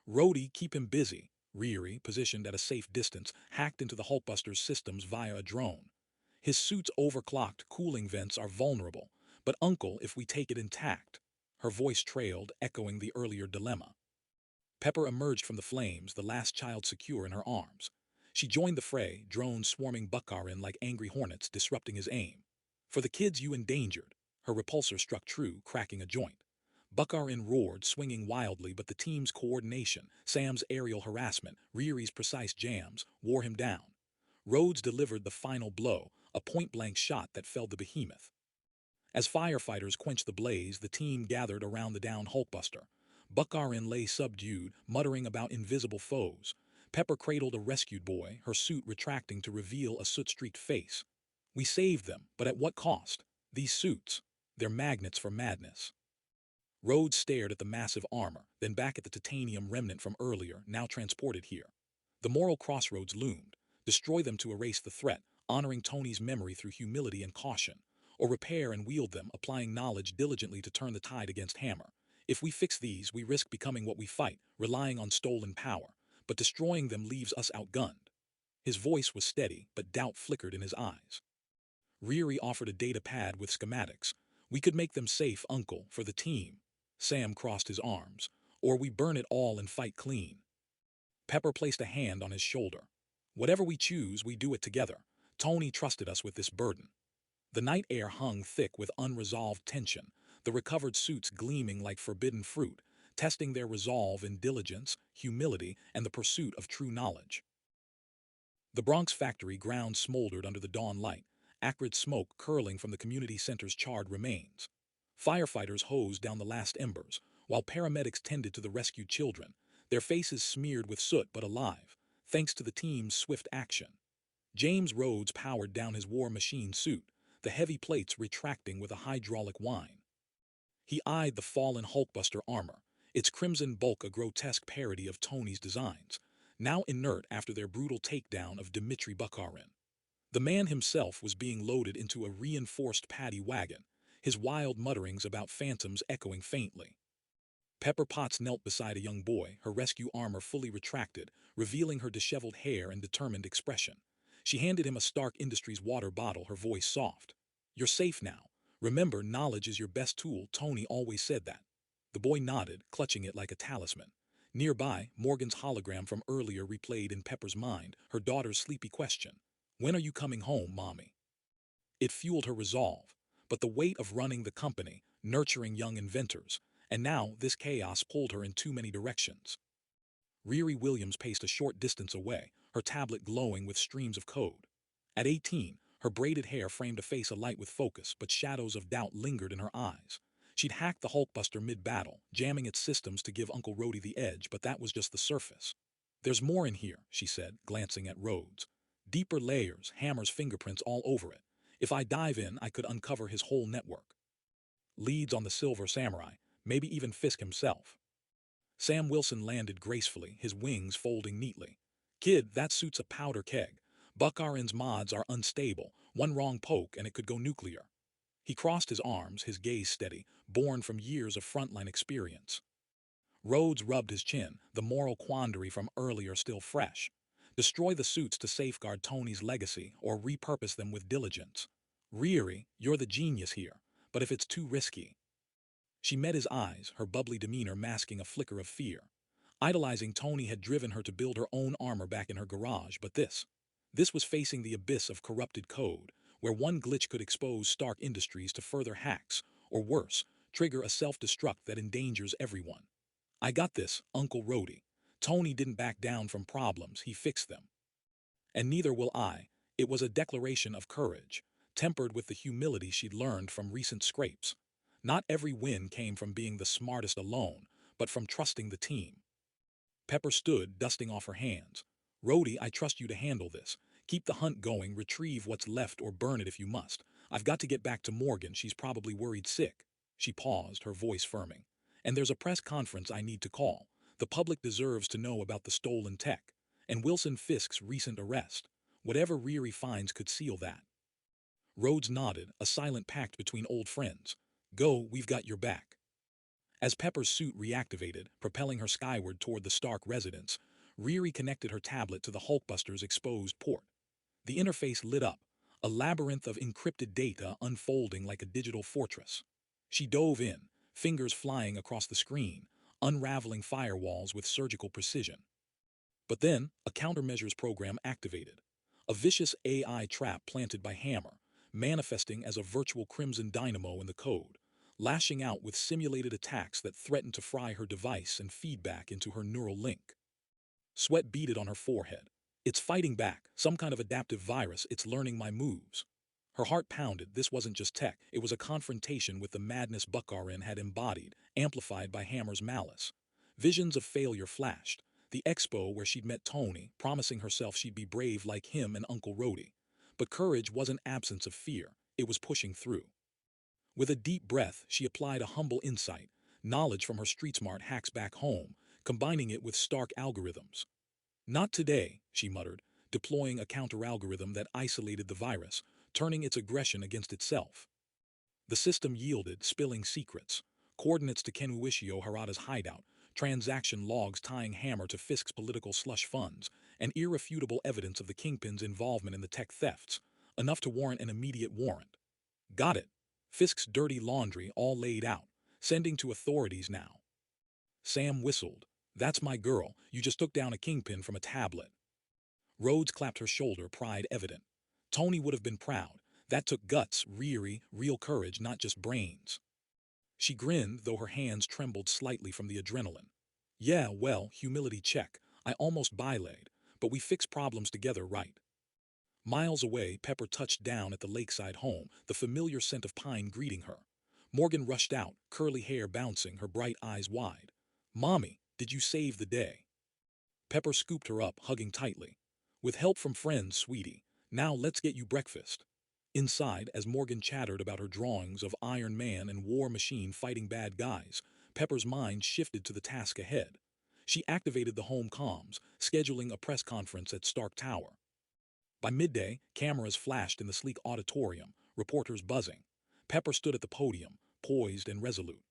Roadie, keep him busy. Riri, positioned at a safe distance, hacked into the Hulkbuster's systems via a drone. His suit's overclocked cooling vents are vulnerable, but Uncle, if we take it intact. Her voice trailed, echoing the earlier dilemma. Pepper emerged from the flames, the last child secure in her arms. She joined the fray, drones swarming Bukharin like angry hornets, disrupting his aim. For the kids you endangered. Her repulsor struck true, cracking a joint. Bukharin roared, swinging wildly, but the team's coordination, Sam's aerial harassment, Riri's precise jams, wore him down. Rhodes delivered the final blow, a point-blank shot that felled the behemoth. As firefighters quenched the blaze, the team gathered around the downed Hulkbuster. Bukharin lay subdued, muttering about invisible foes. Pepper cradled a rescued boy, her suit retracting to reveal a soot-streaked face. We saved them, but at what cost? These suits, they're magnets for madness. Rhodes stared at the massive armor, then back at the titanium remnant from earlier, now transported here. The moral crossroads loomed. Destroy them to erase the threat, honoring Tony's memory through humility and caution. Or repair and wield them, applying knowledge diligently to turn the tide against Hammer. If we fix these, we risk becoming what we fight, relying on stolen power. But destroying them leaves us outgunned. His voice was steady, but doubt flickered in his eyes. Riri offered a data pad with schematics. We could make them safe, Uncle, for the team. Sam crossed his arms. Or we burn it all and fight clean. Pepper placed a hand on his shoulder. Whatever we choose, we do it together. Tony trusted us with this burden. The night air hung thick with unresolved tension, the recovered suits gleaming like forbidden fruit, testing their resolve in diligence, humility, and the pursuit of true knowledge. The Bronx factory ground smoldered under the dawn light, acrid smoke curling from the community center's charred remains. Firefighters hosed down the last embers, while paramedics tended to the rescued children, their faces smeared with soot but alive, thanks to the team's swift action. James Rhodes powered down his war machine suit, the heavy plates retracting with a hydraulic whine. He eyed the fallen Hulkbuster armor, its crimson bulk a grotesque parody of Tony's designs, now inert after their brutal takedown of Dmitry Bukharin. The man himself was being loaded into a reinforced paddy wagon, his wild mutterings about phantoms echoing faintly. Pepper Potts knelt beside a young boy, her rescue armor fully retracted, revealing her disheveled hair and determined expression. She handed him a Stark Industries water bottle, her voice soft. "You're safe now. Remember, knowledge is your best tool. Tony always said that." The boy nodded, clutching it like a talisman. Nearby, Morgan's hologram from earlier replayed in Pepper's mind, her daughter's sleepy question. "When are you coming home, Mommy?" It fueled her resolve, but the weight of running the company, nurturing young inventors, and now this chaos pulled her in too many directions. Riri Williams paced a short distance away, her tablet glowing with streams of code. At 18, her braided hair framed a face alight with focus, but shadows of doubt lingered in her eyes. She'd hacked the Hulkbuster mid-battle, jamming its systems to give Uncle Rhodey the edge, but that was just the surface. "There's more in here," she said, glancing at Rhodes. "Deeper layers, Hammer's fingerprints all over it. If I dive in, I could uncover his whole network. Leads on the Silver Samurai, maybe even Fisk himself." Sam Wilson landed gracefully, his wings folding neatly. "Kid, that suit's a powder keg. Bukharin's mods are unstable. One wrong poke and it could go nuclear." He crossed his arms, his gaze steady, born from years of frontline experience. Rhodes rubbed his chin, the moral quandary from earlier still fresh. Destroy the suits to safeguard Tony's legacy or repurpose them with diligence. "Riri, you're the genius here, but if it's too risky." She met his eyes, her bubbly demeanor masking a flicker of fear. Idolizing Tony had driven her to build her own armor back in her garage, but this was facing the abyss of corrupted code, where one glitch could expose Stark Industries to further hacks, or worse, trigger a self-destruct that endangers everyone. "I got this, Uncle Rhodey." Tony didn't back down from problems, he fixed them. "And neither will I." It was a declaration of courage, tempered with the humility she'd learned from recent scrapes. Not every win came from being the smartest alone, but from trusting the team. Pepper stood, dusting off her hands. "Rhodey, I trust you to handle this. Keep the hunt going, retrieve what's left or burn it if you must. I've got to get back to Morgan, she's probably worried sick." She paused, her voice firming. "And there's a press conference I need to call. The public deserves to know about the stolen tech. And Wilson Fisk's recent arrest. Whatever Riri finds could seal that." Rhodes nodded, a silent pact between old friends. "Go, we've got your back." As Pepper's suit reactivated, propelling her skyward toward the Stark residence, Riri connected her tablet to the Hulkbuster's exposed port. The interface lit up, a labyrinth of encrypted data unfolding like a digital fortress. She dove in, fingers flying across the screen, unraveling firewalls with surgical precision. But then, a countermeasures program activated. A vicious AI trap planted by Hammer, manifesting as a virtual crimson dynamo in the code, lashing out with simulated attacks that threatened to fry her device and feedback into her neural link. Sweat beaded on her forehead. "It's fighting back, some kind of adaptive virus, it's learning my moves." Her heart pounded. This wasn't just tech, it was a confrontation with the madness Bukharin had embodied, amplified by Hammer's malice. Visions of failure flashed. The expo where she'd met Tony, promising herself she'd be brave like him and Uncle Rhodey. But courage wasn't absence of fear, it was pushing through. With a deep breath, she applied a humble insight, knowledge from her street-smart hacks back home, combining it with Stark algorithms. "Not today," she muttered, deploying a counter-algorithm that isolated the virus, turning its aggression against itself. The system yielded, spilling secrets. Coordinates to Kenuishio Harada's hideout, transaction logs tying Hammer to Fisk's political slush funds, and irrefutable evidence of the kingpin's involvement in the tech thefts, enough to warrant an immediate warrant. Got it. Fisk's dirty laundry all laid out, sending to authorities now. Sam whistled. That's my girl, you just took down a kingpin from a tablet. Rhodes clapped her shoulder, pride evident. Tony would have been proud. That took guts, riri, real courage, not just brains. She grinned, though her hands trembled slightly from the adrenaline. Yeah, well, humility check. I almost bylaid, but we fix problems together, right? Miles away, Pepper touched down at the lakeside home, the familiar scent of pine greeting her. Morgan rushed out, curly hair bouncing, her bright eyes wide. Mommy, did you save the day? Pepper scooped her up, hugging tightly. With help from friends, sweetie. Now let's get you breakfast. Inside, as Morgan chattered about her drawings of Iron Man and War Machine fighting bad guys, Pepper's mind shifted to the task ahead. She activated the home comms, scheduling a press conference at Stark Tower. By midday, cameras flashed in the sleek auditorium, reporters buzzing. Pepper stood at the podium, poised and resolute.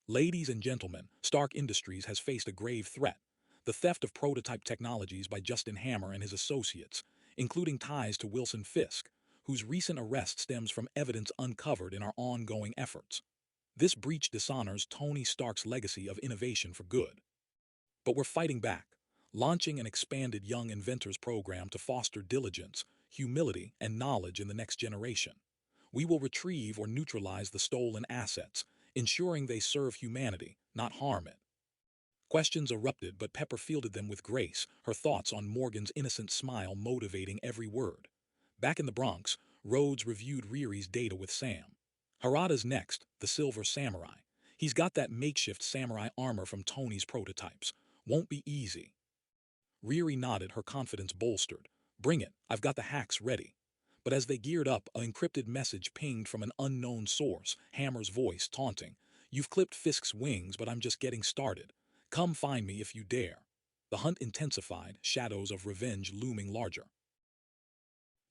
Ladies and gentlemen, Stark Industries has faced a grave threat. The theft of prototype technologies by Justin Hammer and his associates, including ties to Wilson Fisk, whose recent arrest stems from evidence uncovered in our ongoing efforts. This breach dishonors Tony Stark's legacy of innovation for good. But we're fighting back, launching an expanded Young Inventors program to foster diligence, humility, and knowledge in the next generation. We will retrieve or neutralize the stolen assets, ensuring they serve humanity, not harm it. Questions erupted, but Pepper fielded them with grace, her thoughts on Morgan's innocent smile motivating every word. Back in the Bronx, Rhodes reviewed Riri's data with Sam. Harada's next, the Silver Samurai. He's got that makeshift samurai armor from Tony's prototypes. Won't be easy. Riri nodded, her confidence bolstered. Bring it, I've got the hacks ready. But as they geared up, an encrypted message pinged from an unknown source, Hammer's voice taunting. You've clipped Fisk's wings, but I'm just getting started. Come find me if you dare. The hunt intensified, shadows of revenge looming larger.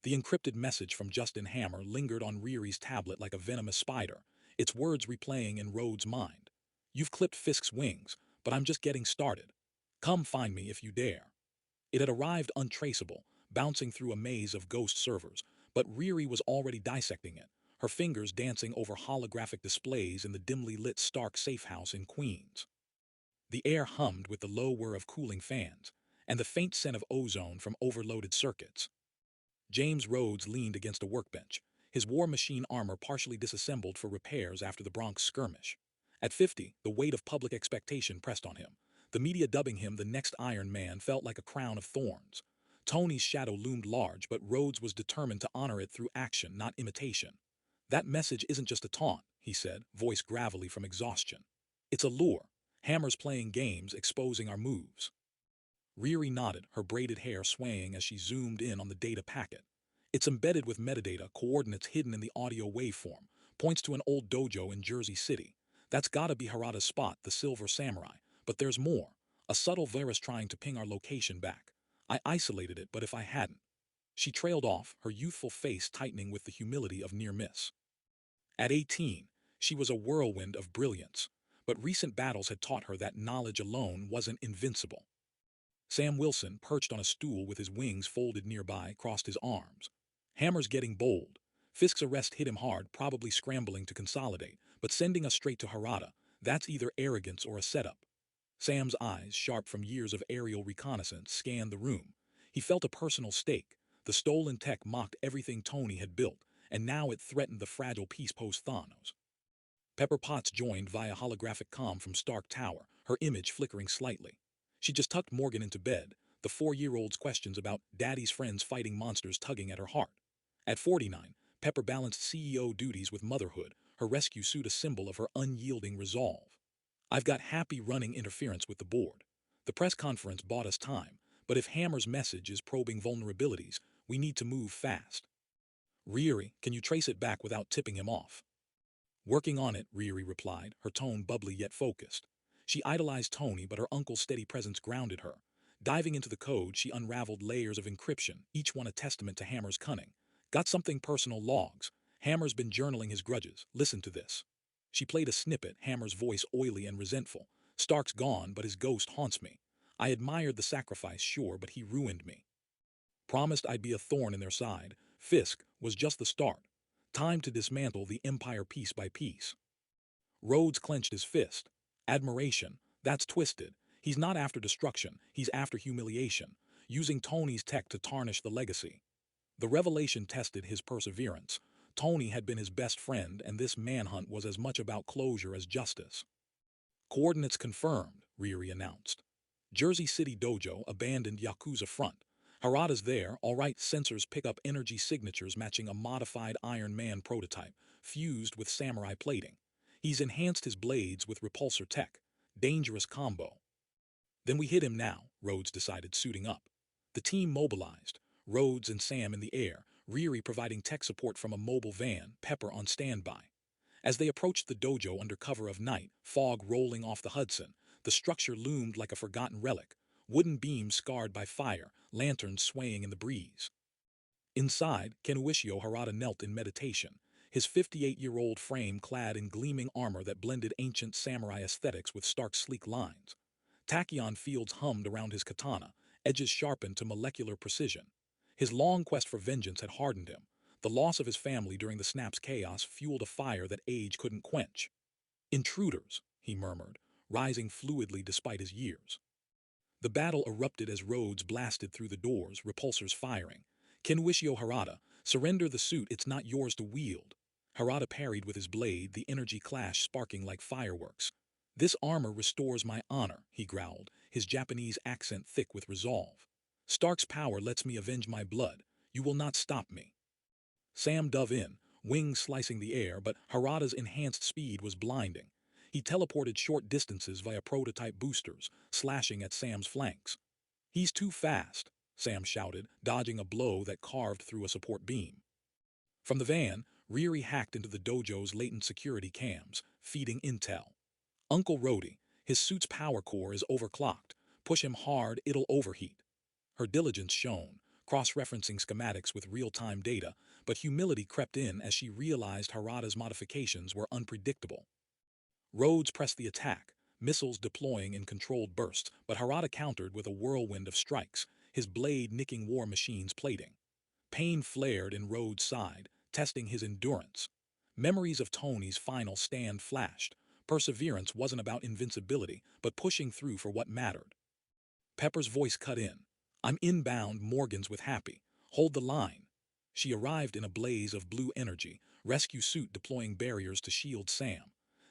The encrypted message from Justin Hammer lingered on Riri's tablet like a venomous spider, its words replaying in Rhodes' mind. You've clipped Fisk's wings, but I'm just getting started. Come find me if you dare. It had arrived untraceable, bouncing through a maze of ghost servers, but Riri was already dissecting it, her fingers dancing over holographic displays in the dimly lit Stark safe house in Queens. The air hummed with the low whir of cooling fans, and the faint scent of ozone from overloaded circuits. James Rhodes leaned against a workbench, his war machine armor partially disassembled for repairs after the Bronx skirmish. At 50, the weight of public expectation pressed on him. The media dubbing him the next Iron Man felt like a crown of thorns. Tony's shadow loomed large, but Rhodes was determined to honor it through action, not imitation. That message isn't just a taunt, he said, voice gravelly from exhaustion. It's a lure. Hammer's playing games, exposing our moves. Riri nodded, her braided hair swaying as she zoomed in on the data packet. It's embedded with metadata, coordinates hidden in the audio waveform, points to an old dojo in Jersey City. That's gotta be Harada's spot, the Silver Samurai. But there's more. A subtle virus trying to ping our location back. I isolated it, but if I hadn't. She trailed off, her youthful face tightening with the humility of near miss. At 18, she was a whirlwind of brilliance, but recent battles had taught her that knowledge alone wasn't invincible. Sam Wilson, perched on a stool with his wings folded nearby, crossed his arms. Hammer's getting bold. Fisk's arrest hit him hard, probably scrambling to consolidate, but sending us straight to Harada, that's either arrogance or a setup. Sam's eyes, sharp from years of aerial reconnaissance, scanned the room. He felt a personal stake. The stolen tech mocked everything Tony had built, and now it threatened the fragile peace post-Thanos. Pepper Potts joined via holographic comm from Stark Tower, her image flickering slightly. She just tucked Morgan into bed, the 4-year-old's questions about daddy's friends fighting monsters tugging at her heart. At 49, Pepper balanced CEO duties with motherhood, her rescue suit a symbol of her unyielding resolve. I've got happy running interference with the board. The press conference bought us time, but if Hammer's message is probing vulnerabilities, we need to move fast. Riri, can you trace it back without tipping him off? Working on it, Riri replied, her tone bubbly yet focused. She idolized Tony, but her uncle's steady presence grounded her. Diving into the code, she unraveled layers of encryption, each one a testament to Hammer's cunning. Got something personal: logs. Hammer's been journaling his grudges. Listen to this. She played a snippet, Hammer's voice oily and resentful. Stark's gone, but his ghost haunts me. I admired the sacrifice, sure, but he ruined me. Promised I'd be a thorn in their side. Fisk was just the start. Time to dismantle the Empire piece by piece. Rhodes clenched his fist. Admiration. That's twisted. He's not after destruction, he's after humiliation, using Tony's tech to tarnish the legacy. The revelation tested his perseverance. Tony had been his best friend, and this manhunt was as much about closure as justice. Coordinates confirmed, Riri announced. Jersey City Dojo abandoned Yakuza front. Harada's there, all right. Sensors pick up energy signatures matching a modified Iron Man prototype, fused with samurai plating. He's enhanced his blades with repulsor tech. Dangerous combo. Then we hit him now, Rhodes decided, suiting up. The team mobilized, Rhodes and Sam in the air, Riri providing tech support from a mobile van, Pepper on standby. As they approached the dojo under cover of night, fog rolling off the Hudson, the structure loomed like a forgotten relic, wooden beams scarred by fire, lanterns swaying in the breeze. Inside, Kenuishio Harada knelt in meditation, his 58-year-old frame clad in gleaming armor that blended ancient samurai aesthetics with stark sleek lines. Tachyon fields hummed around his katana, edges sharpened to molecular precision. His long quest for vengeance had hardened him. The loss of his family during the snap's chaos fueled a fire that age couldn't quench. Intruders, he murmured, rising fluidly despite his years. The battle erupted as Rhodes blasted through the doors, repulsors firing. Kenuishio Harada, surrender the suit, it's not yours to wield. Harada parried with his blade, the energy clash sparking like fireworks. This armor restores my honor, he growled, his Japanese accent thick with resolve. Stark's power lets me avenge my blood. You will not stop me. Sam dove in, wings slicing the air, but Harada's enhanced speed was blinding. He teleported short distances via prototype boosters, slashing at Sam's flanks. He's too fast, Sam shouted, dodging a blow that carved through a support beam. From the van, Riri hacked into the dojo's latent security cams, feeding intel. Uncle Roadie, his suit's power core is overclocked. Push him hard, it'll overheat. Her diligence shone, cross-referencing schematics with real-time data, but humility crept in as she realized Harada's modifications were unpredictable. Rhodes pressed the attack, missiles deploying in controlled bursts, but Harada countered with a whirlwind of strikes, his blade nicking War Machine's plating. Pain flared in Rhodes' side, testing his endurance. Memories of Tony's final stand flashed. Perseverance wasn't about invincibility, but pushing through for what mattered. Pepper's voice cut in. I'm inbound, Morgan's with Happy. Hold the line. She arrived in a blaze of blue energy, rescue suit deploying barriers to shield Sam.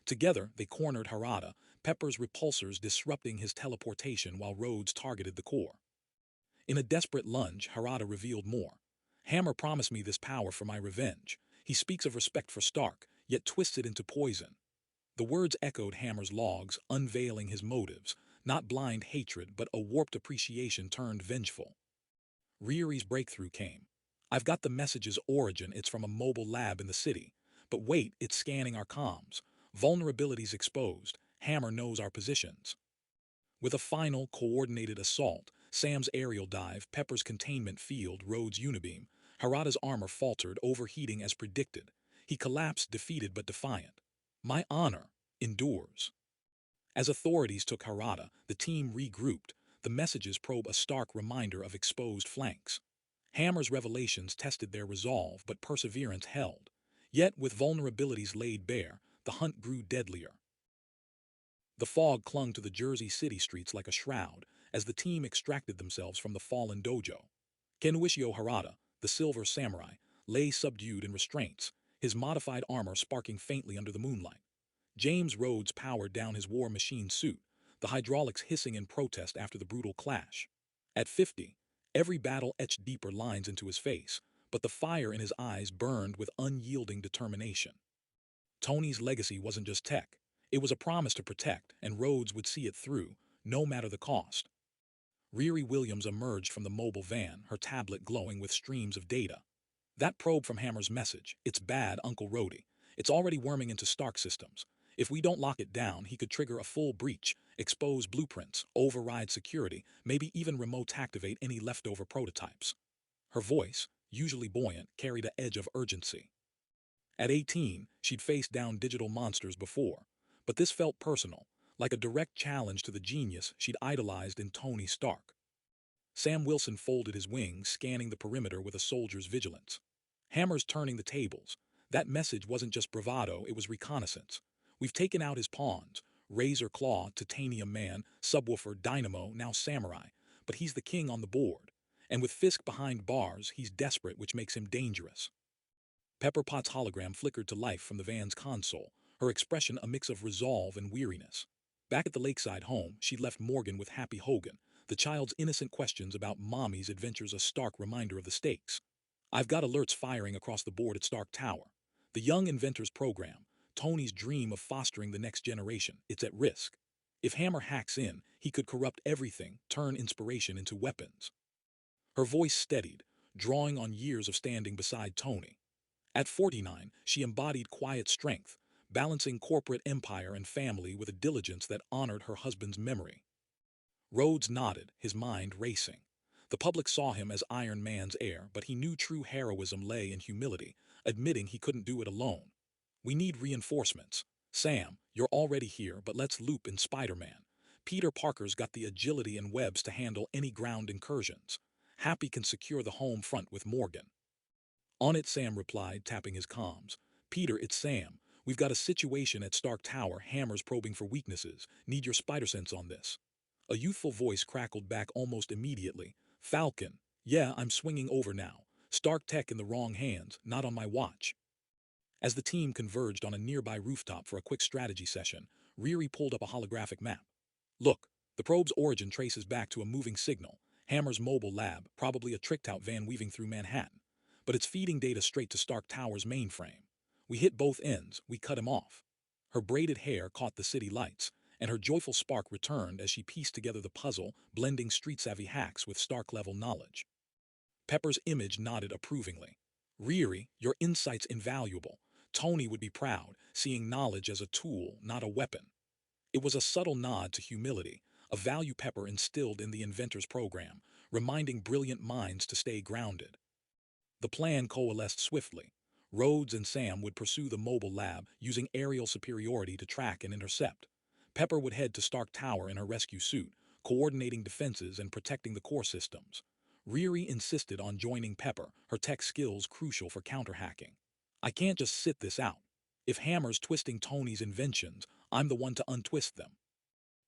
Together, they cornered Harada, Pepper's repulsors disrupting his teleportation while Rhodes targeted the core. In a desperate lunge, Harada revealed more. Hammer promised me this power for my revenge. He speaks of respect for Stark, yet twists it into poison. The words echoed Hammer's logs, unveiling his motives, not blind hatred, but a warped appreciation turned vengeful. Riri's breakthrough came. I've got the message's origin, it's from a mobile lab in the city. But wait, it's scanning our comms. Vulnerabilities exposed. Hammer knows our positions. With a final, coordinated assault, Sam's aerial dive, Pepper's containment field, Rhodes' unibeam, Harada's armor faltered, overheating as predicted. He collapsed, defeated but defiant. My honor endures. As authorities took Harada, the team regrouped. The messages probe a stark reminder of exposed flanks. Hammer's revelations tested their resolve, but perseverance held. Yet, with vulnerabilities laid bare, the hunt grew deadlier. The fog clung to the Jersey City streets like a shroud as the team extracted themselves from the fallen dojo. Kenuishio Harada, the silver samurai, lay subdued in restraints, his modified armor sparking faintly under the moonlight. James Rhodes powered down his War Machine suit, the hydraulics hissing in protest after the brutal clash. At 50, every battle etched deeper lines into his face, but the fire in his eyes burned with unyielding determination. Tony's legacy wasn't just tech. It was a promise to protect, and Rhodes would see it through, no matter the cost. Riri Williams emerged from the mobile van, her tablet glowing with streams of data. That probe from Hammer's message, it's bad, Uncle Roadie. It's already worming into Stark systems. If we don't lock it down, he could trigger a full breach, expose blueprints, override security, maybe even remote activate any leftover prototypes. Her voice, usually buoyant, carried an edge of urgency. At 18, she'd faced down digital monsters before, but this felt personal, like a direct challenge to the genius she'd idolized in Tony Stark. Sam Wilson folded his wings, scanning the perimeter with a soldier's vigilance. Hammer's turning the tables. That message wasn't just bravado, it was reconnaissance. We've taken out his pawns. Razor Claw, Titanium Man, Subwoofer, Dynamo, now Samurai. But he's the king on the board. And with Fisk behind bars, he's desperate, which makes him dangerous. Pepper Potts' hologram flickered to life from the van's console, her expression a mix of resolve and weariness. Back at the lakeside home, she'd left Morgan with Happy Hogan, the child's innocent questions about Mommy's adventures a stark reminder of the stakes. I've got alerts firing across the board at Stark Tower. The Young Inventors Program, Tony's dream of fostering the next generation, it's at risk. If Hammer hacks in, he could corrupt everything, turn inspiration into weapons. Her voice steadied, drawing on years of standing beside Tony. At 49, she embodied quiet strength, balancing corporate empire and family with a diligence that honored her husband's memory. Rhodes nodded, his mind racing. The public saw him as Iron Man's heir, but he knew true heroism lay in humility, admitting he couldn't do it alone. We need reinforcements. Sam, you're already here, but let's loop in Spider-Man. Peter Parker's got the agility and webs to handle any ground incursions. Happy can secure the home front with Morgan. On it, Sam replied, tapping his comms. Peter, it's Sam. We've got a situation at Stark Tower, Hammer's probing for weaknesses. Need your spider sense on this. A youthful voice crackled back almost immediately. Falcon. Yeah, I'm swinging over now. Stark Tech in the wrong hands, not on my watch. As the team converged on a nearby rooftop for a quick strategy session, Riri pulled up a holographic map. Look, the probe's origin traces back to a moving signal, Hammer's mobile lab, probably a tricked-out van weaving through Manhattan. But it's feeding data straight to Stark Tower's mainframe. We hit both ends, we cut him off. Her braided hair caught the city lights, and her joyful spark returned as she pieced together the puzzle, blending street-savvy hacks with Stark-level knowledge. Pepper's image nodded approvingly. Riri, your insight's invaluable. Tony would be proud, seeing knowledge as a tool, not a weapon. It was a subtle nod to humility, a value Pepper instilled in the Inventors program, reminding brilliant minds to stay grounded. The plan coalesced swiftly. Rhodes and Sam would pursue the mobile lab, using aerial superiority to track and intercept. Pepper would head to Stark Tower in her rescue suit, coordinating defenses and protecting the core systems. Riri insisted on joining Pepper, her tech skills crucial for counter-hacking. I can't just sit this out. If Hammer's twisting Tony's inventions, I'm the one to untwist them.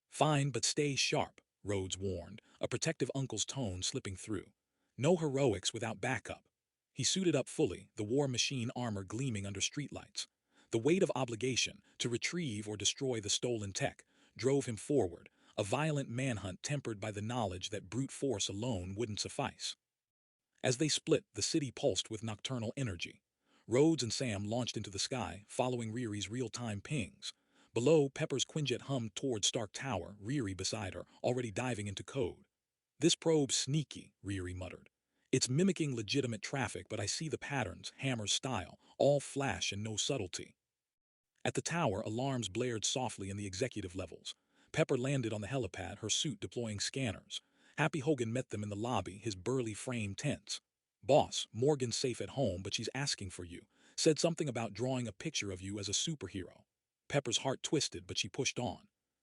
Fine, but stay sharp, Rhodes warned, a protective uncle's tone slipping through. No heroics without backup. He suited up fully, the war machine armor gleaming under streetlights. The weight of obligation, to retrieve or destroy the stolen tech, drove him forward, a violent manhunt tempered by the knowledge that brute force alone wouldn't suffice. As they split, the city pulsed with nocturnal energy. Rhodes and Sam launched into the sky, following Riri's real-time pings. Below, Pepper's Quinjet hummed toward Stark Tower, Riri beside her, already diving into code. This probe's sneaky, Riri muttered. It's mimicking legitimate traffic, but I see the patterns, Hammer's style, all flash and no subtlety. At the tower, alarms blared softly in the executive levels. Pepper landed on the helipad, her suit deploying scanners. Happy Hogan met them in the lobby, his burly frame tense. Boss, Morgan's safe at home, but she's asking for you. Said something about drawing a picture of you as a superhero. Pepper's heart twisted, but she pushed on.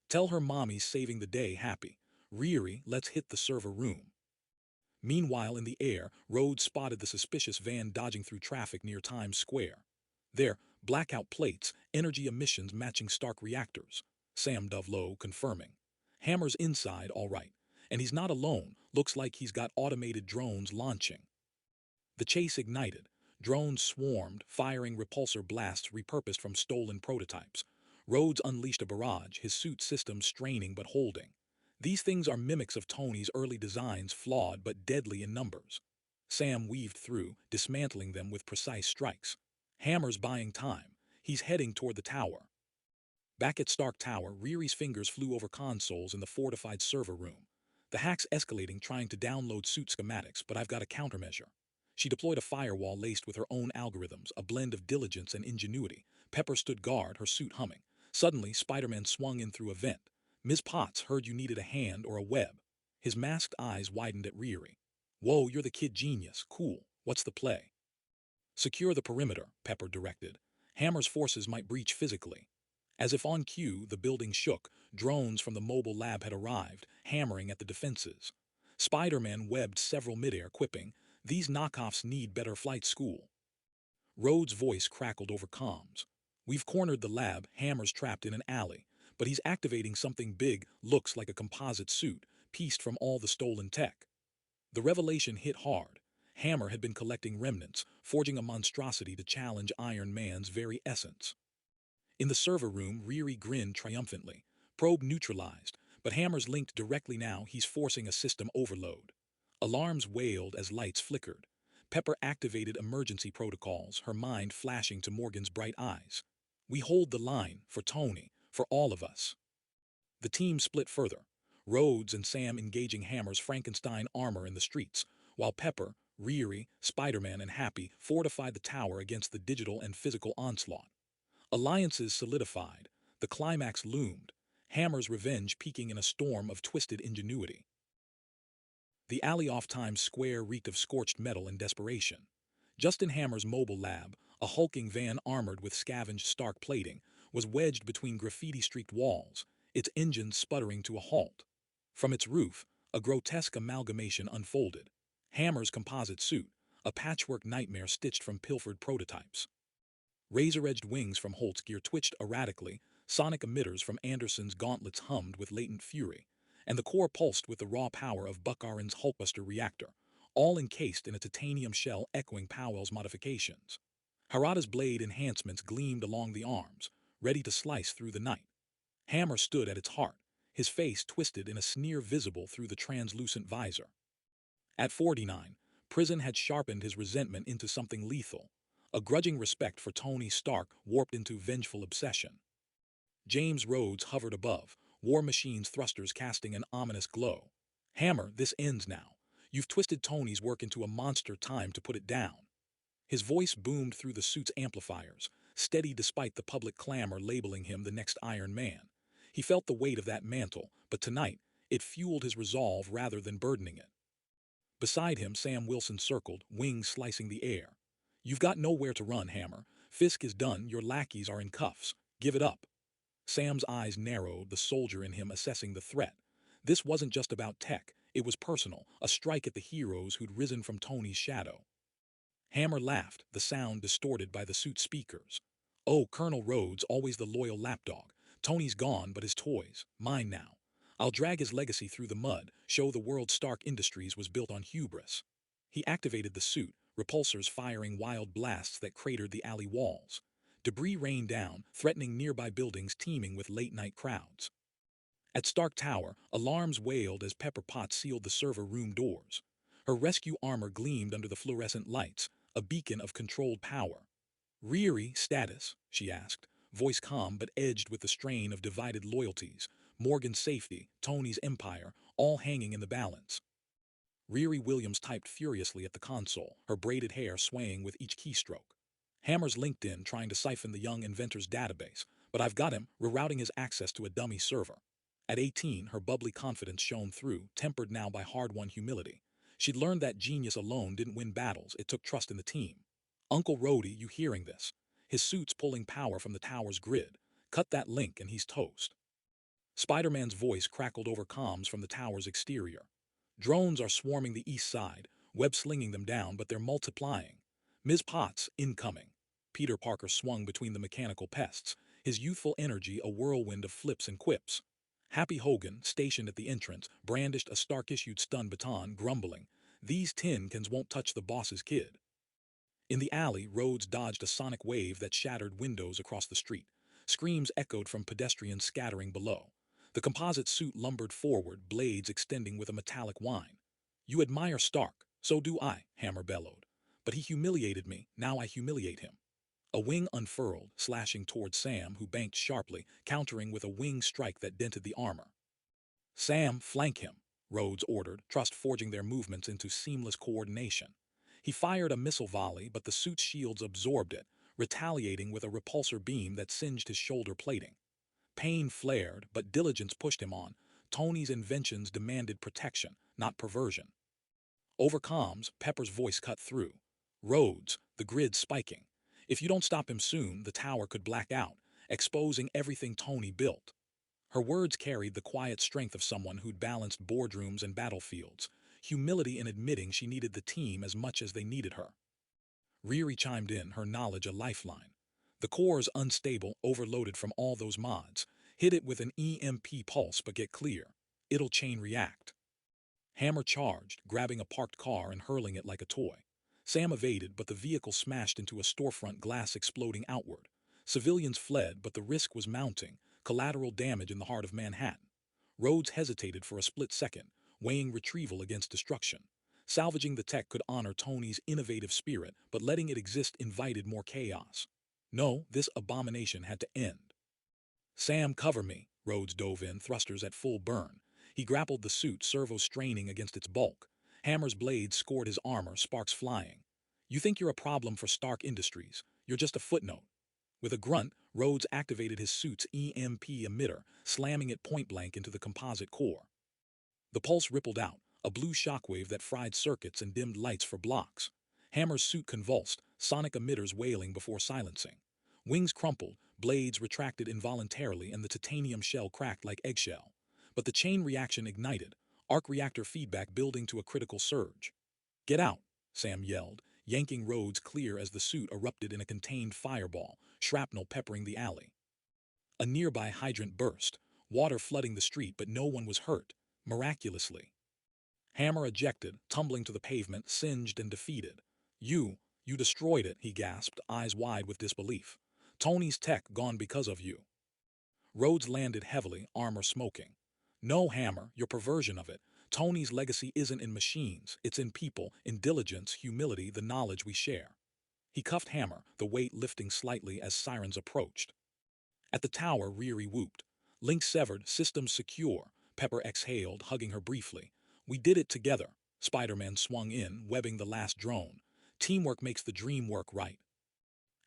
Tell her mommy's saving the day, Happy. Riri, let's hit the server room. Meanwhile, in the air, Rhodes spotted the suspicious van dodging through traffic near Times Square. There, blackout plates, energy emissions matching Stark reactors. Sam dove low, confirming. Hammer's inside, all right. And he's not alone, looks like he's got automated drones launching. The chase ignited. Drones swarmed, firing repulsor blasts repurposed from stolen prototypes. Rhodes unleashed a barrage, his suit systems straining but holding. These things are mimics of Tony's early designs, flawed but deadly in numbers. Sam weaved through, dismantling them with precise strikes. Hammer's buying time. He's heading toward the tower. Back at Stark Tower, Riri's fingers flew over consoles in the fortified server room. The hack's escalating, trying to download suit schematics, but I've got a countermeasure. She deployed a firewall laced with her own algorithms, a blend of diligence and ingenuity. Pepper stood guard, her suit humming. Suddenly, Spider-Man swung in through a vent. Ms. Potts heard you needed a hand or a web. His masked eyes widened at Riri. Whoa, you're the kid genius. Cool. What's the play? Secure the perimeter, Pepper directed. Hammer's forces might breach physically. As if on cue, the building shook. Drones from the mobile lab had arrived, hammering at the defenses. Spider-Man webbed several midair, quipping, "These knockoffs need better flight school." Rhodes' voice crackled over comms. "We've cornered the lab, Hammer's trapped in an alley, but he's activating something big, looks like a composite suit, pieced from all the stolen tech." The revelation hit hard. Hammer had been collecting remnants, forging a monstrosity to challenge Iron Man's very essence. In the server room, Riri grinned triumphantly. Probe neutralized, but Hammer's linked directly now. He's forcing a system overload. Alarms wailed as lights flickered. Pepper activated emergency protocols, her mind flashing to Morgan's bright eyes. "We hold the line, for Tony, for all of us." The team split further. Rhodes and Sam engaging Hammer's Frankenstein armor in the streets, while Pepper, Riri, Spider-Man, and Happy fortified the tower against the digital and physical onslaught. Alliances solidified. The climax loomed. Hammer's revenge peaking in a storm of twisted ingenuity. The alley off Times Square reeked of scorched metal and desperation. Just in Hammer's mobile lab, a hulking van armored with scavenged Stark plating was wedged between graffiti-streaked walls, its engine sputtering to a halt. From its roof, a grotesque amalgamation unfolded. Hammer's composite suit, a patchwork nightmare stitched from pilfered prototypes. Razor-edged wings from Holt's gear twitched erratically, sonic emitters from Anderson's gauntlets hummed with latent fury, and the core pulsed with the raw power of Buckarin's Hulkbuster reactor, all encased in a titanium shell echoing Powell's modifications. Harada's blade enhancements gleamed along the arms, ready to slice through the night. Hammer stood at its heart, his face twisted in a sneer visible through the translucent visor. At 49, Prison had sharpened his resentment into something lethal, a grudging respect for Tony Stark warped into vengeful obsession. James Rhodes hovered above, War Machine's thrusters casting an ominous glow. "Hammer, this ends now. You've twisted Tony's work into a monster, time to put it down." His voice boomed through the suit's amplifiers, steady despite the public clamor labeling him the next Iron Man. He felt the weight of that mantle, but tonight, it fueled his resolve rather than burdening it. Beside him, Sam Wilson circled, wings slicing the air. "You've got nowhere to run, Hammer. Fisk is done, your lackeys are in cuffs. Give it up." Sam's eyes narrowed, the soldier in him assessing the threat. This wasn't just about tech, it was personal, a strike at the heroes who'd risen from Tony's shadow. Hammer laughed, the sound distorted by the suit's speakers. "Oh, Colonel Rhodes, always the loyal lapdog. Tony's gone, but his toys, mine now. I'll drag his legacy through the mud, show the world Stark Industries was built on hubris." He activated the suit, repulsors firing wild blasts that cratered the alley walls. Debris rained down, threatening nearby buildings teeming with late-night crowds. At Stark Tower, alarms wailed as Pepper Potts sealed the server room doors. Her rescue armor gleamed under the fluorescent lights, a beacon of controlled power. "Riri, status?" she asked, voice calm but edged with the strain of divided loyalties. Morgan's safety, Tony's empire, all hanging in the balance. Riri Williams typed furiously at the console, her braided hair swaying with each keystroke. Hammer's LinkedIn trying to siphon the young inventor's database, but I've got him, rerouting his access to a dummy server. At 18, her bubbly confidence shone through, tempered now by hard-won humility. She'd learned that genius alone didn't win battles, it took trust in the team. "Uncle Rhodey, you hearing this?" His suit's pulling power from the tower's grid. "Cut that link and he's toast." Spider-Man's voice crackled over comms from the tower's exterior. "Drones are swarming the east side, web-slinging them down, but they're multiplying. Ms. Potts, incoming." Peter Parker swung between the mechanical pests, his youthful energy a whirlwind of flips and quips. Happy Hogan, stationed at the entrance, brandished a Stark-issued stun baton, grumbling, "These tin cans won't touch the boss's kid." In the alley, Rhodes dodged a sonic wave that shattered windows across the street. Screams echoed from pedestrians scattering below. The composite suit lumbered forward, blades extending with a metallic whine. "You admire Stark, so do I," Hammer bellowed. "But he humiliated me, now I humiliate him." A wing unfurled, slashing toward Sam, who banked sharply, countering with a wing strike that dented the armor. "Sam, flank him," Rhodes ordered, trust forging their movements into seamless coordination. He fired a missile volley, but the suit's shields absorbed it, retaliating with a repulsor beam that singed his shoulder plating. Pain flared, but diligence pushed him on. Tony's inventions demanded protection, not perversion. Over comms, Pepper's voice cut through. "Rhodes, the grid's spiking. If you don't stop him soon, the tower could black out, exposing everything Tony built." Her words carried the quiet strength of someone who'd balanced boardrooms and battlefields. humility in admitting she needed the team as much as they needed her. Riri chimed in, her knowledge a lifeline. The core's unstable, overloaded from all those mods. Hit it with an EMP pulse but get clear. It'll chain react. Hammer charged, grabbing a parked car and hurling it like a toy. Sam evaded, but the vehicle smashed into a storefront, glass exploding outward. Civilians fled, but the risk was mounting, collateral damage in the heart of Manhattan. Rhodes hesitated for a split second, weighing retrieval against destruction. Salvaging the tech could honor Tony's innovative spirit, but letting it exist invited more chaos. No, this abomination had to end. Sam, cover me. Rhodes dove in, thrusters at full burn. He grappled the suit, servo straining against its bulk. Hammer's blades scored his armor, sparks flying. You think you're a problem for Stark Industries. You're just a footnote. With a grunt, Rhodes activated his suit's EMP emitter, slamming it point-blank into the composite core. The pulse rippled out, a blue shockwave that fried circuits and dimmed lights for blocks. Hammer's suit convulsed, sonic emitters wailing before silencing. Wings crumpled, blades retracted involuntarily, and the titanium shell cracked like eggshell. But the chain reaction ignited, arc reactor feedback building to a critical surge. Get out, Sam yelled, yanking Rhodes clear as the suit erupted in a contained fireball, shrapnel peppering the alley. A nearby hydrant burst, water flooding the street, but no one was hurt, miraculously. Hammer ejected, tumbling to the pavement, singed and defeated. You destroyed it, he gasped, eyes wide with disbelief. Tony's tech gone because of you. Rhodes landed heavily, armor smoking. No, Hammer, your perversion of it. Tony's legacy isn't in machines, it's in people, in diligence, humility, the knowledge we share. He cuffed Hammer, the weight lifting slightly as sirens approached. At the tower, Riri whooped. Link severed, systems secure. Pepper exhaled, hugging her briefly. We did it together. Spider-Man swung in, webbing the last drone. Teamwork makes the dream work, right?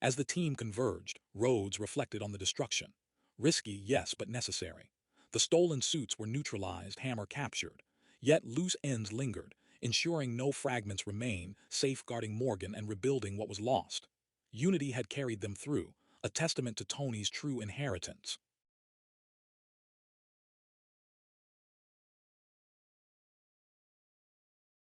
As the team converged, Rhodes reflected on the destruction. Risky, yes, but necessary. The stolen suits were neutralized, Hammer captured. Yet loose ends lingered, ensuring no fragments remained, safeguarding Morgan and rebuilding what was lost. Unity had carried them through, a testament to Tony's true inheritance.